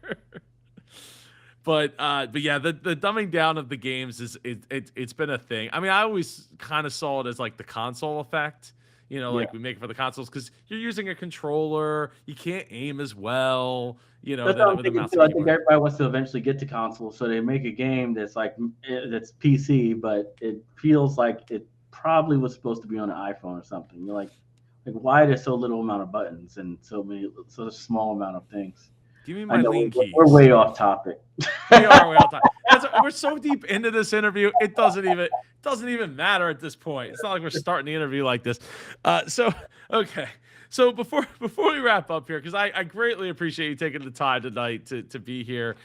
But yeah, the dumbing down of the games it's been a thing. I mean, I always kind of saw it as like the console effect. Yeah, Like we make it for the consoles because you're using a controller, you can't aim as well, that's what than I'm with a thinking mouse too. and I think keyboard. everybody wants to eventually get to console, so they make a game that's like that's PC, but it feels like it probably was supposed to be on an iPhone or something. You're like why there's so little amount of buttons and so small amount of things. Give me I my know lean we're keys. way off topic. We are way all time. We're so deep into this interview. It doesn't even matter at this point. It's not like we're starting the interview like this. So okay. So before we wrap up here, because I greatly appreciate you taking the time tonight to be here.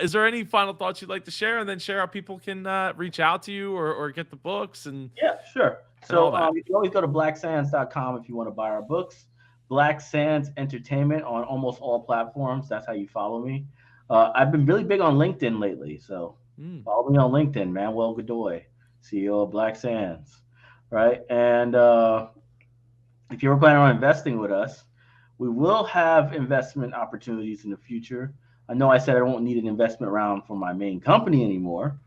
Is there any final thoughts you'd like to share, and then share how people can reach out to you or get the books Yeah, sure. and all So that? you can always go to blacksands.com if you want to buy our books. Black Sands Entertainment on almost all platforms. That's how you follow me. I've been really big on LinkedIn lately, so Mm. follow me on LinkedIn, Manuel Godoy, CEO of Black Sands, right? And if you're planning on investing with us, we will have investment opportunities in the future. I know I said I don't need an investment round for my main company anymore,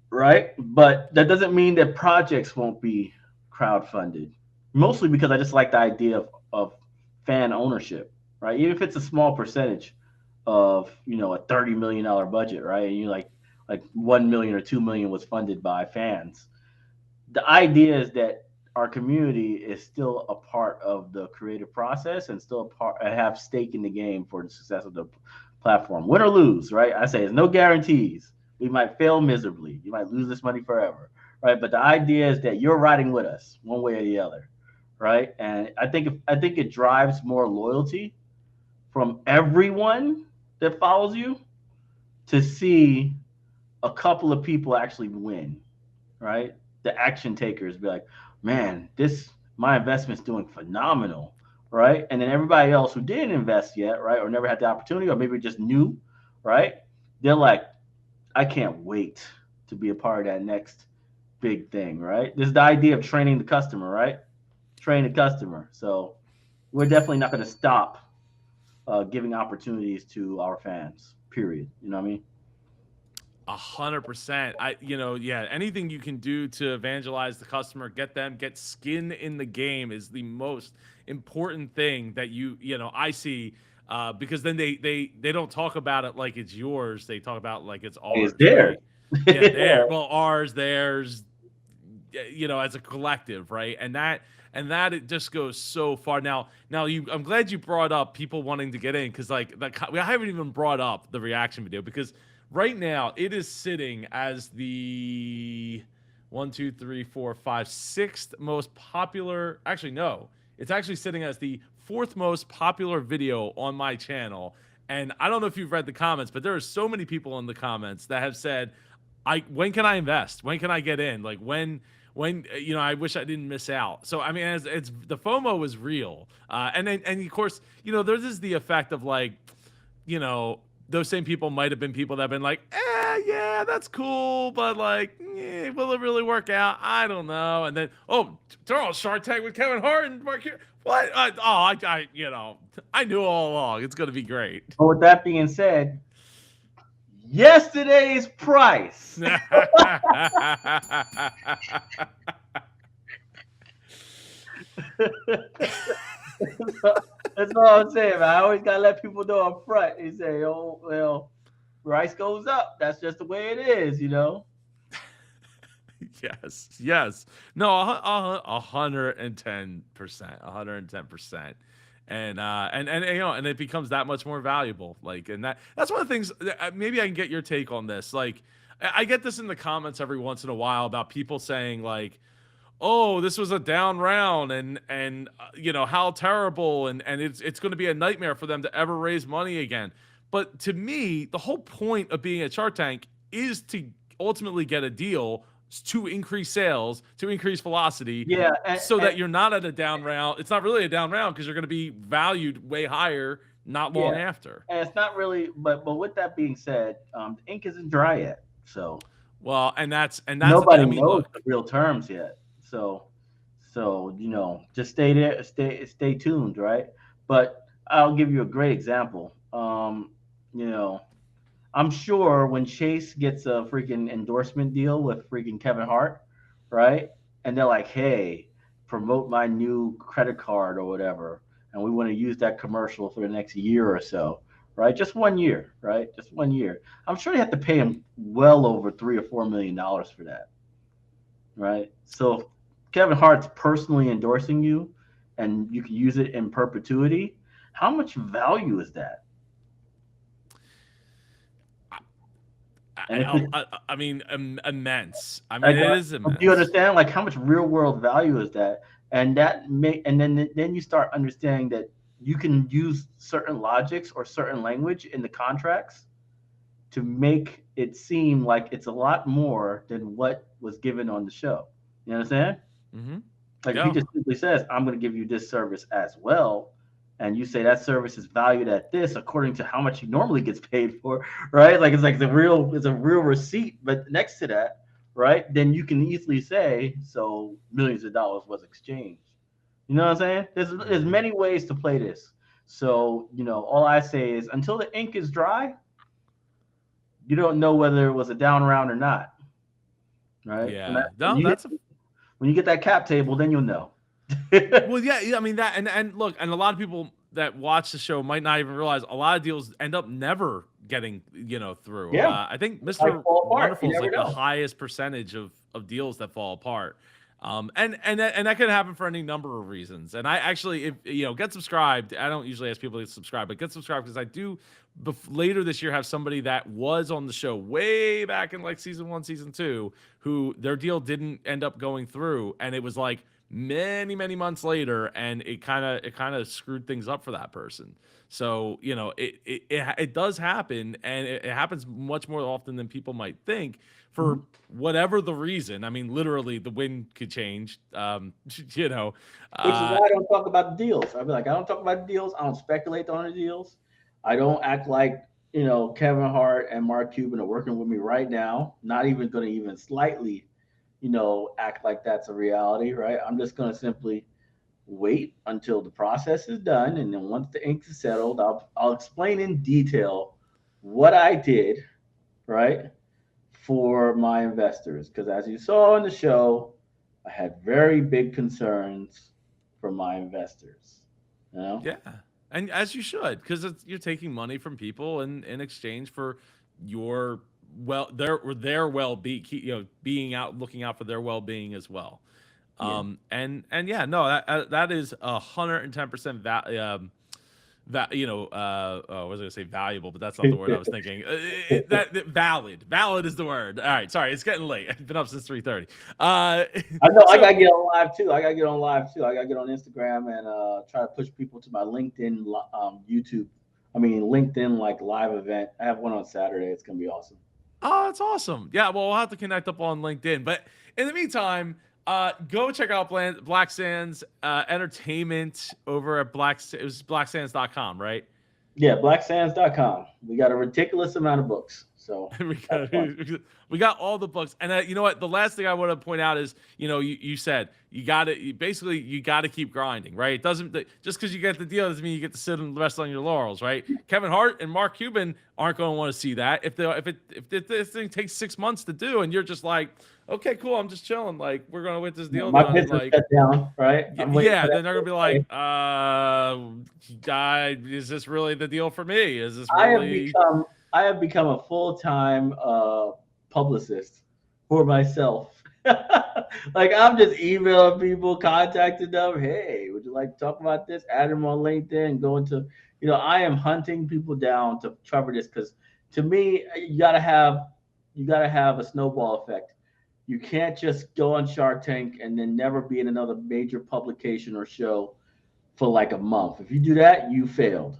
right? But that doesn't mean that projects won't be crowdfunded. Mostly because I just like the idea of fan ownership, right? Even if it's a small percentage of a $30 million budget, right? And you like 1 million or 2 million was funded by fans. The idea is that our community is still a part of the creative process and still a part have stake in the game for the success of the platform. Win or lose, right? I say there's no guarantees. We might fail miserably. You might lose this money forever, right? But the idea is that you're riding with us one way or the other, right? And I think it drives more loyalty from everyone that follows you to see a couple of people actually win, right? The action takers be like, man, this my investment's doing phenomenal, right? And then everybody else who didn't invest yet, right, or never had the opportunity, or maybe just new, right? They're like, I can't wait to be a part of that next big thing, right? This is the idea of training the customer, right? Train the customer. So we're definitely not going to stop giving opportunities to our fans. Period. You know what I mean? 100%. Yeah, anything you can do to evangelize the customer, get skin in the game is the most important thing that I see. Because then they don't talk about it like it's yours. They talk about like it's It's ours, there. right? Yeah, well, ours, theirs, as a collective, right? And that it just goes so far. Now I'm glad you brought up people wanting to get in because like I haven't even brought up the reaction video because right now it is sitting as the one, two, three, four, five, sixth most popular. Actually, no, it's actually sitting as the fourth most popular video on my channel. And I don't know if you've read the comments, but there are so many people in the comments that have said, I when can I invest? When can I get in? Like when I wish I didn't miss out. So I mean, it's the FOMO is real, and then and of course there's is the effect of like you know those same people might have been people that have been like, yeah, that's cool, but like, will it really work out? I don't know. And then they're all Shark Tank with Kevin Hart and Mark. What? I knew all along it's gonna be great. But with that being said, yesterday's price. That's all I'm saying, man. I always gotta let people know up front. They say, "Oh, well, rice goes up. That's just the way it is," you know. Yes, yes. No, 110%, 110%. And it becomes that much more valuable. Like, and that's one of the things. Maybe I can get your take on this. Like, I get this in the comments every once in a while about people saying like, "Oh, this was a down round, and how terrible, and it's going to be a nightmare for them to ever raise money again." But to me, the whole point of being a Shark Tank is to ultimately get a deal to increase sales, to increase velocity, Yeah, so that you're not at a down round. It's not really a down round because you're going to be valued way higher not long yeah, after. and it's not really. But with that being said, the ink isn't dry yet, so Well, and that's the thing. I nobody mean, knows look, the real terms yet. So just stay there, stay tuned, right? But I'll give you a great example. You know, I'm sure when Chase gets a freaking endorsement deal with freaking Kevin Hart, right? And they're like, "Hey, promote my new credit card or whatever," and we want to use that commercial for the next year or so, right? Just 1 year, right? Just 1 year. I'm sure they have to pay him well over $3 or $4 million for that, right? So if Kevin Hart's personally endorsing you, and you can use it in perpetuity. How much value is that? And if it's I mean, immense. I mean, like, it is do you immense. understand? Like, how much real world value is that? And then you start understanding that you can use certain logics or certain language in the contracts to make it seem like it's a lot more than what was given on the show. You understand? Hmm. Like if he Yeah. just simply says, "I'm going to give you this service as well," and you say that service is valued at this according to how much he normally gets paid for, right? Like it's a real receipt, but next to that, right? Then you can easily say, so millions of dollars was exchanged. You know what I'm saying? There's Hmm. many ways to play this. So all I say is until the ink is dry, you don't know whether it was a down round or not, right? Yeah. When No, you that's a when you get that cap table, then you'll know. well, yeah, yeah. I mean that, and look, and a lot of people that watch the show might not even realize a lot of deals end up never getting through. Yeah, I think like Mister fall apart. You Wonderful is never like the know. highest percentage of deals that fall apart. And that can happen for any number of reasons. And I actually, if get subscribed. I don't usually ask people to subscribe, but get subscribed because I do. Later this year, have somebody that was on the show way back in like season 1, season 2, who their deal didn't end up going through, and it was like many months later, and it kind of screwed things up for that person. So it does happen, and it happens much more often than people might think for Mhm. whatever the reason. I mean, literally the wind could change. you know Which is uh why I don't talk about the deals. I'll be like, I don't talk about the deals. I don't speculate on the deals. I don't act like Kevin Hart and Mark Cuban are working with me right now. Not even going to even slightly, act like that's a reality, right? I'm just going to simply wait until the process is done, and then once the ink is settled, I'll explain in detail what I did, right, for my investors. Because as you saw in the show, I had very big concerns for my investors. You know? yeah, and as you should, because you're taking money from people in exchange for your their well-being, being out, looking out for their well-being as well. Yeah. And yeah, no, that is 110% that I was gonna say valuable, but that's not the word I was thinking. That valid is the word. All right, sorry, it's getting late. I've been up since 3:30. Uh, I know I so gotta get on live too. I gotta get on live too. I gotta get on Instagram and try to push people to my LinkedIn, YouTube. I mean LinkedIn like live event. I have one on Saturday. It's gonna be awesome. Oh, that's awesome. Yeah, well, we'll have to connect up on LinkedIn. But in the meantime, go check out Black Sands Entertainment over at it was blacksands.com, right? Yeah, blacksands.com. We got a ridiculous amount of books, so we that's got fun. we got all the books, and you know what? The last thing I want to point out is, you said you got to keep grinding, right? It doesn't just because you get the deal doesn't mean you get to sit and rest on your laurels, right? Kevin Hart and Mark Cuban aren't going to want to see that if this thing takes 6 months to do, and you're just like, okay, cool, I'm just chilling, like we're gonna get this deal My done, and business like shut down, right? I'm waiting yeah, for that. then they're gonna be like, guy, is this really the deal for me? Is this I have really? become I have become a full time publicist for myself. Like I'm just emailing people, contacting them. Hey, would you like to talk about this? Add them on LinkedIn. Going to, I am hunting people down to cover this because to me, you gotta have a snowball effect. You can't just go on Shark Tank and then never be in another major publication or show for like a month. If you do that, you failed.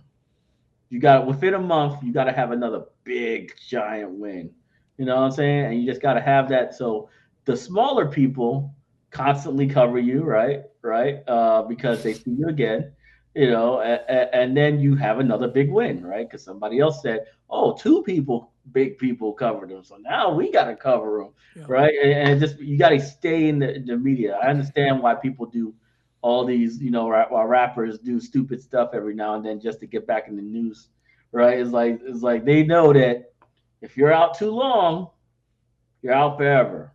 You got within a month, you got to have another big giant win. You know what I'm saying? And you just got to have that. So the smaller people constantly cover you, right? Right? Because they see you again. And then you have another big win, right? Because somebody else said, "Oh, two people, big people covered them, so now we got to cover them," Yeah. right? And just you got to stay in the media. I understand why people do all these, while rappers do stupid stuff every now and then just to get back in the news, right? It's like they know that if you're out too long, you're out forever.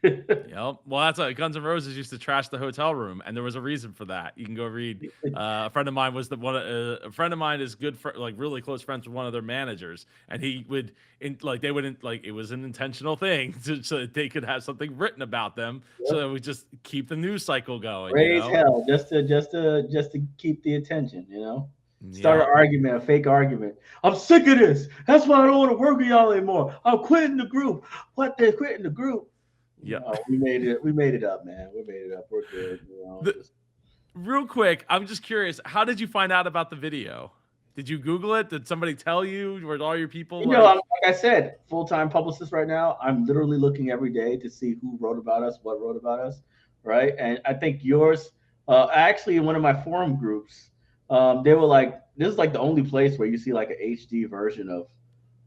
Yep. Well, that's Guns N' Roses used to trash the hotel room, and there was a reason for that. You can go read. A friend of mine was the one. A friend of mine is good for like really close friends with one of their managers, and he would they wouldn't like it was an intentional thing so that they could have something written about them, so that we just keep the news cycle going. Raise hell just to keep the attention. Start an Yeah. argument, a fake argument. I'm sick of this. That's why I don't want to work with y'all anymore. I'm quitting the group. What? They're quitting the group? Yeah. No, we made it. We made it up, man. We made it up. We're good. The, real quick, I'm just curious. How did you find out about the video? Did you Google it? Did somebody tell you? Were all your people like I said, full-time publicist right now. I'm literally looking every day to see who wrote about us, what wrote about us, right? And I think yours, actually, in one of my forum groups, they were like, "This is like the only place where you see like an HD version of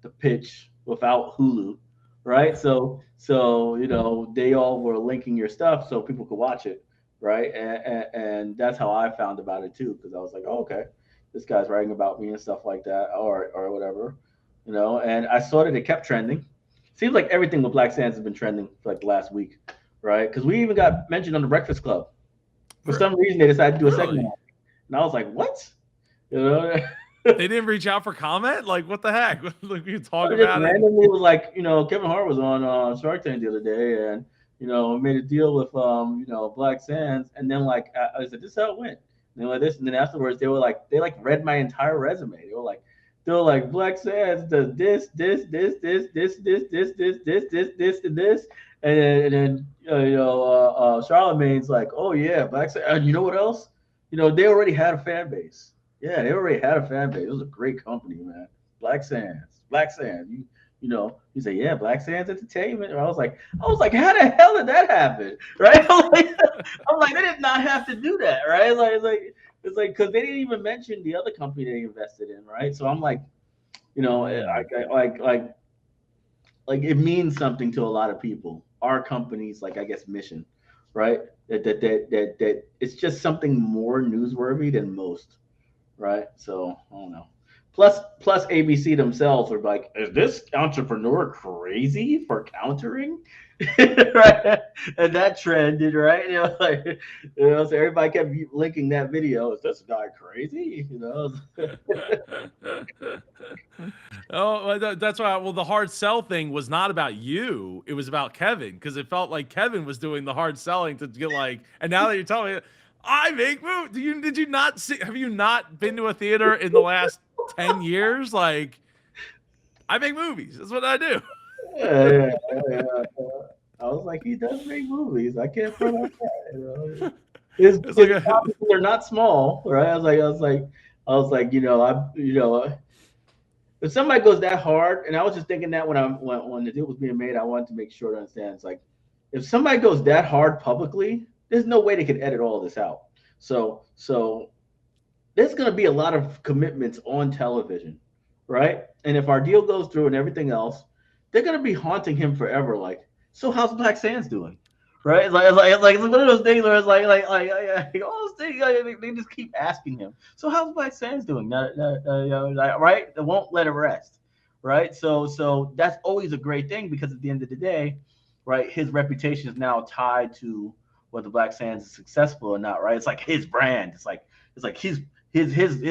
the pitch without Hulu, right?" So they all were linking your stuff so people could watch it, right? And that's how I found about it too, because I was like, "Oh, okay, this guy's writing about me and stuff like that, or whatever." And I saw that it kept trending. Seems like everything with Black Sands has been trending for like the last week, right? Because we even got mentioned on the Breakfast Club. For some reason, they decided to do a segment, really? and I was like, "What?" You know. They didn't reach out for comment? Like, what the heck? Like, we talk I just about it. randomly was like, Kevin Hart was on Shark Tank the other day, and made a deal with Black Sands, and then like I said, this is how it went. And like this, and then afterwards they read my entire resume. They were like Black Sands does this, and this, and then Charlemagne's like, oh yeah, Black Sands. And you know what else? They already had a fan base. Yeah, they already had a fan base. It was a great company, man. Black Sands, Black Sands. You say, yeah, Black Sands Entertainment. And I was like, how the hell did that happen? Right? I'm like, they did not have to do that, right? It's like because they didn't even mention the other company they invested in, right? So I'm like, like it means something to a lot of people. Our company's like I guess mission, right? That it's just something more newsworthy than most, right? So I don't know. Plus ABC themselves are like, is this entrepreneur crazy for countering? Right? And that trended, right? So everybody kept linking that video. Is this guy crazy? Oh, well, that's why. Well, the hard sell thing was not about you; it was about Kevin, because it felt like Kevin was doing the hard selling to get like. And now that you're telling me, I make movies. Did you not see? Have you not been to a theater in the last 10 years? Like, I make movies. That's what I do. Yeah. I was like, he does make movies. I can't front on that. His It's like properties are not small, right? I was like, I, if somebody goes that hard, and I was just thinking that when the deal was being made, I wanted to make sure to understand. It's like if somebody goes that hard publicly, there's no way they could edit all this out. So there's going to be a lot of commitments on television, right? And if our deal goes through and everything else, they're going to be haunting him forever. Like, so how's Black Sands doing? Right? It's one of those things where it's like all those things. They just keep asking him. So how's Black Sands doing? Right? They won't let it rest. Right? So that's always a great thing because at the end of the day, right, his reputation is now tied to whether Black Sands is successful or not. Right? It's like his brand. It's like his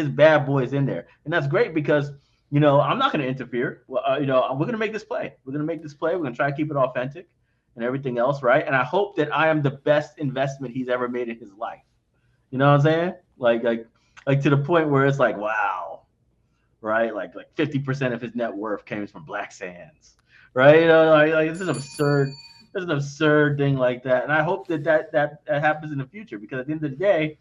bad boys in there, and that's great because I'm not going to interfere. Well, we're going to make this play. We're going to make this play. We're going to try to keep it authentic and everything else, right? And I hope that I am the best investment he's ever made in his life. You know what I'm saying? Like to the point where it's like, wow, right? Like 50% of his net worth came from Black Sands, right? Like this is absurd. This is an absurd thing like that, and I hope that happens in the future because at the end of the day,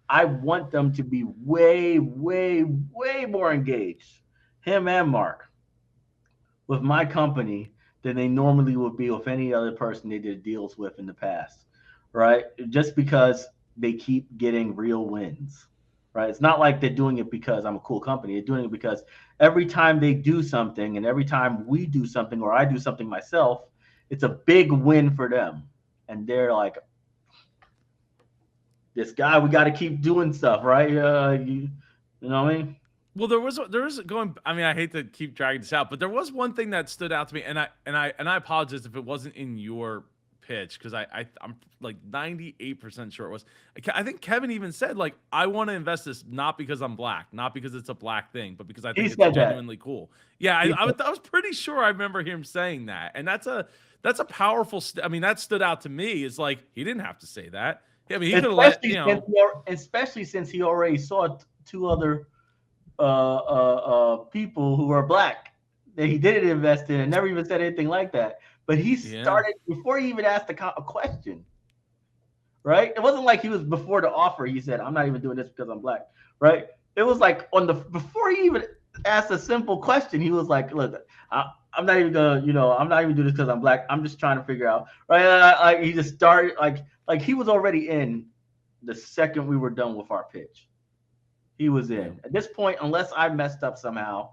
I want them to be way, way, way more engaged, him and Mark, with my company than they normally would be with any other person they did deals with in the past, right? Just because they keep getting real wins, right? It's not like they're doing it because I'm a cool company. They're doing it because every time they do something and every time we do something or I do something myself, it's a big win for them. And they're like, this guy, we got to keep doing stuff, right? You know what I mean? Well, there was going. I mean, I hate to keep dragging this out, but there was one thing that stood out to me, and I apologize if it wasn't in your pitch because I'm like 98% sure it was. I think Kevin even said like I want to invest this not because I'm black, not because it's a black thing, but because I He think it's said that. genuinely cool. Yeah, He I was pretty sure I remember him saying that, and that's a powerful. I mean, that stood out to me. It's like he didn't have to say that. I mean, he could have let especially since he already saw two other people who are black that he didn't invest in and never even said anything like that. But he yeah. started before he even asked a question, right? It wasn't like he was before the offer. He said, "I'm not even doing this because I'm black," right? It was like on the before he even asked a simple question, he was like, "Look, I'm not even gonna, I'm not even doing this because I'm black. I'm just trying to figure out, right?" Like he just started like he was already in the second we were done with our pitch. He was Yeah. in. At this point, unless I messed up somehow,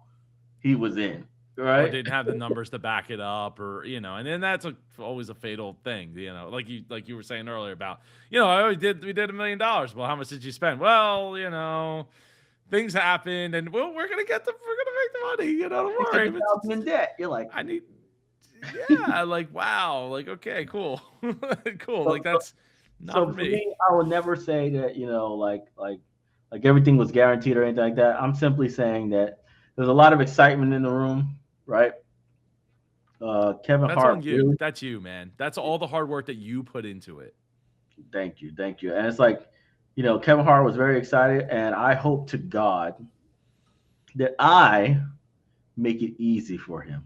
he was in. Or Right? didn't have the numbers to back it up, or and then that's always a fatal thing, like you were saying earlier about, oh, we did $1 million. Well, how much did you spend? Well, things happened, and well, we're gonna make the money. Don't worry. But 600,000 in debt. You're like, I need, yeah, like wow, like okay, cool, cool. so, Like so, that's not so for for me. me, I will never say that, like everything was guaranteed or anything like that. I'm simply saying that there's a lot of excitement in the room, right? Kevin That's Hart on you. really, That's you, man. That's all the hard work that you put into it. thank you. And it's like, Kevin Hart was very excited, and I hope to God that I make it easy for him,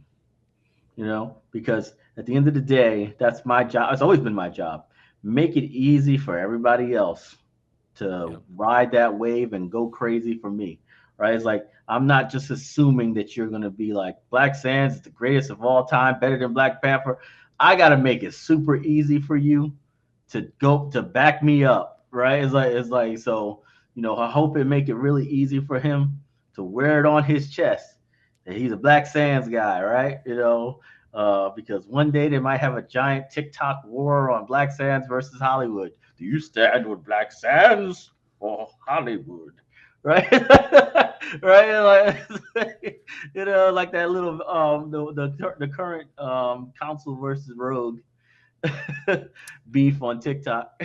because at the end of the day, that's my job. It's always been my job. Make it easy for everybody else to Yep. ride that wave and go crazy for me, right? It's like I'm not just assuming that you're gonna be like Black Sands is the greatest of all time, better than Black Panther. I gotta make it super easy for you to go to back me up, right? It's like so, I hope it make it really easy for him to wear it on his chest that he's a Black Sands guy, right? Because one day they might have a giant TikTok war on Black Sands versus Hollywood. Do you stand with Black Sands or Hollywood? Right, right, like like that little the current council versus Rogue beef on TikTok.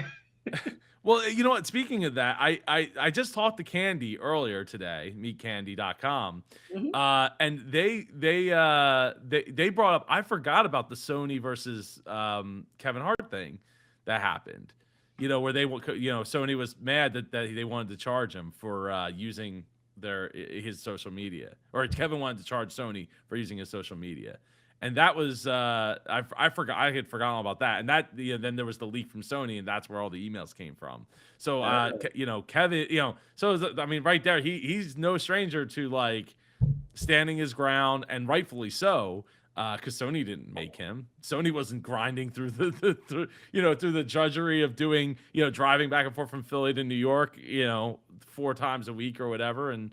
Well, you know what? Speaking of that, I just talked to Candy earlier today, meetcandy.com. Mhm. And they brought up, I forgot about the Sony versus Kevin Hart thing that happened. Where Sony was mad that they wanted to charge him for using his social media, or Kevin wanted to charge Sony for using his social media. And that was I forgot, I had forgotten about that, and that then there was the leak from Sony, and that's where all the emails came from. So Uh, Kevin, I mean, right there, he's no stranger to like standing his ground, and rightfully so, because Sony didn't make him. Sony wasn't grinding through through the drudgery of doing, driving back and forth from Philly to New York, 4 times a week or whatever, and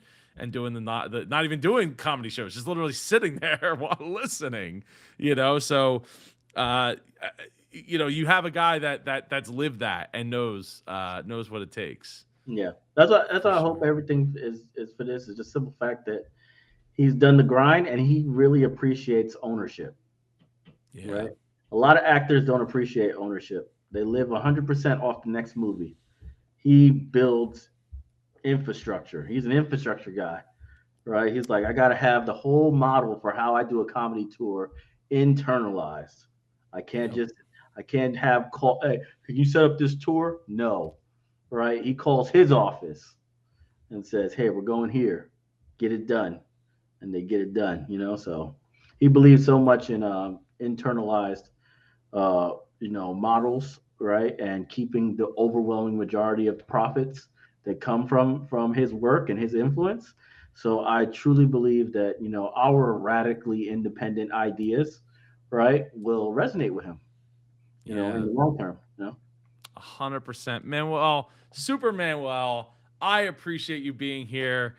doing not even doing comedy shows, just literally sitting there while listening, So, uh, you have a guy that's lived that and knows what it takes. Yeah, that's For why I hope sure. everything is for this. Is just simple fact that he's done the grind and he really appreciates ownership. Yeah. Right? A lot of actors don't appreciate ownership. They live 100% off the next movie. He builds infrastructure. He's an infrastructure guy, right? He's like, I got to have the whole model for how I do a comedy tour internalized. I can't Yep. just, I can't have call, hey, can you set up this tour? No, right? He calls his office and says, hey, we're going here, get it done. And they get it done, So he believes so much in internalized models, right? And keeping the overwhelming majority of the profits that come from his work and his influence. So I truly believe that, our radically independent ideas, right, will resonate with him, in Yeah. the long term. 100%. Manuel, Super Manuel, I appreciate you being here.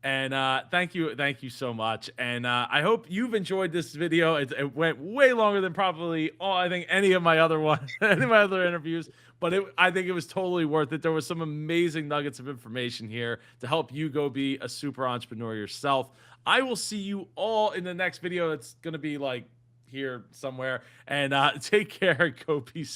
And thank you so much. And I hope you've enjoyed this video. It went way longer than probably I think any of my other any of my other interviews, but I think it was totally worth it. There was some amazing nuggets of information here to help you go be a super entrepreneur yourself. I will see you all in the next video. It's gonna be like here somewhere. And take care and go be super.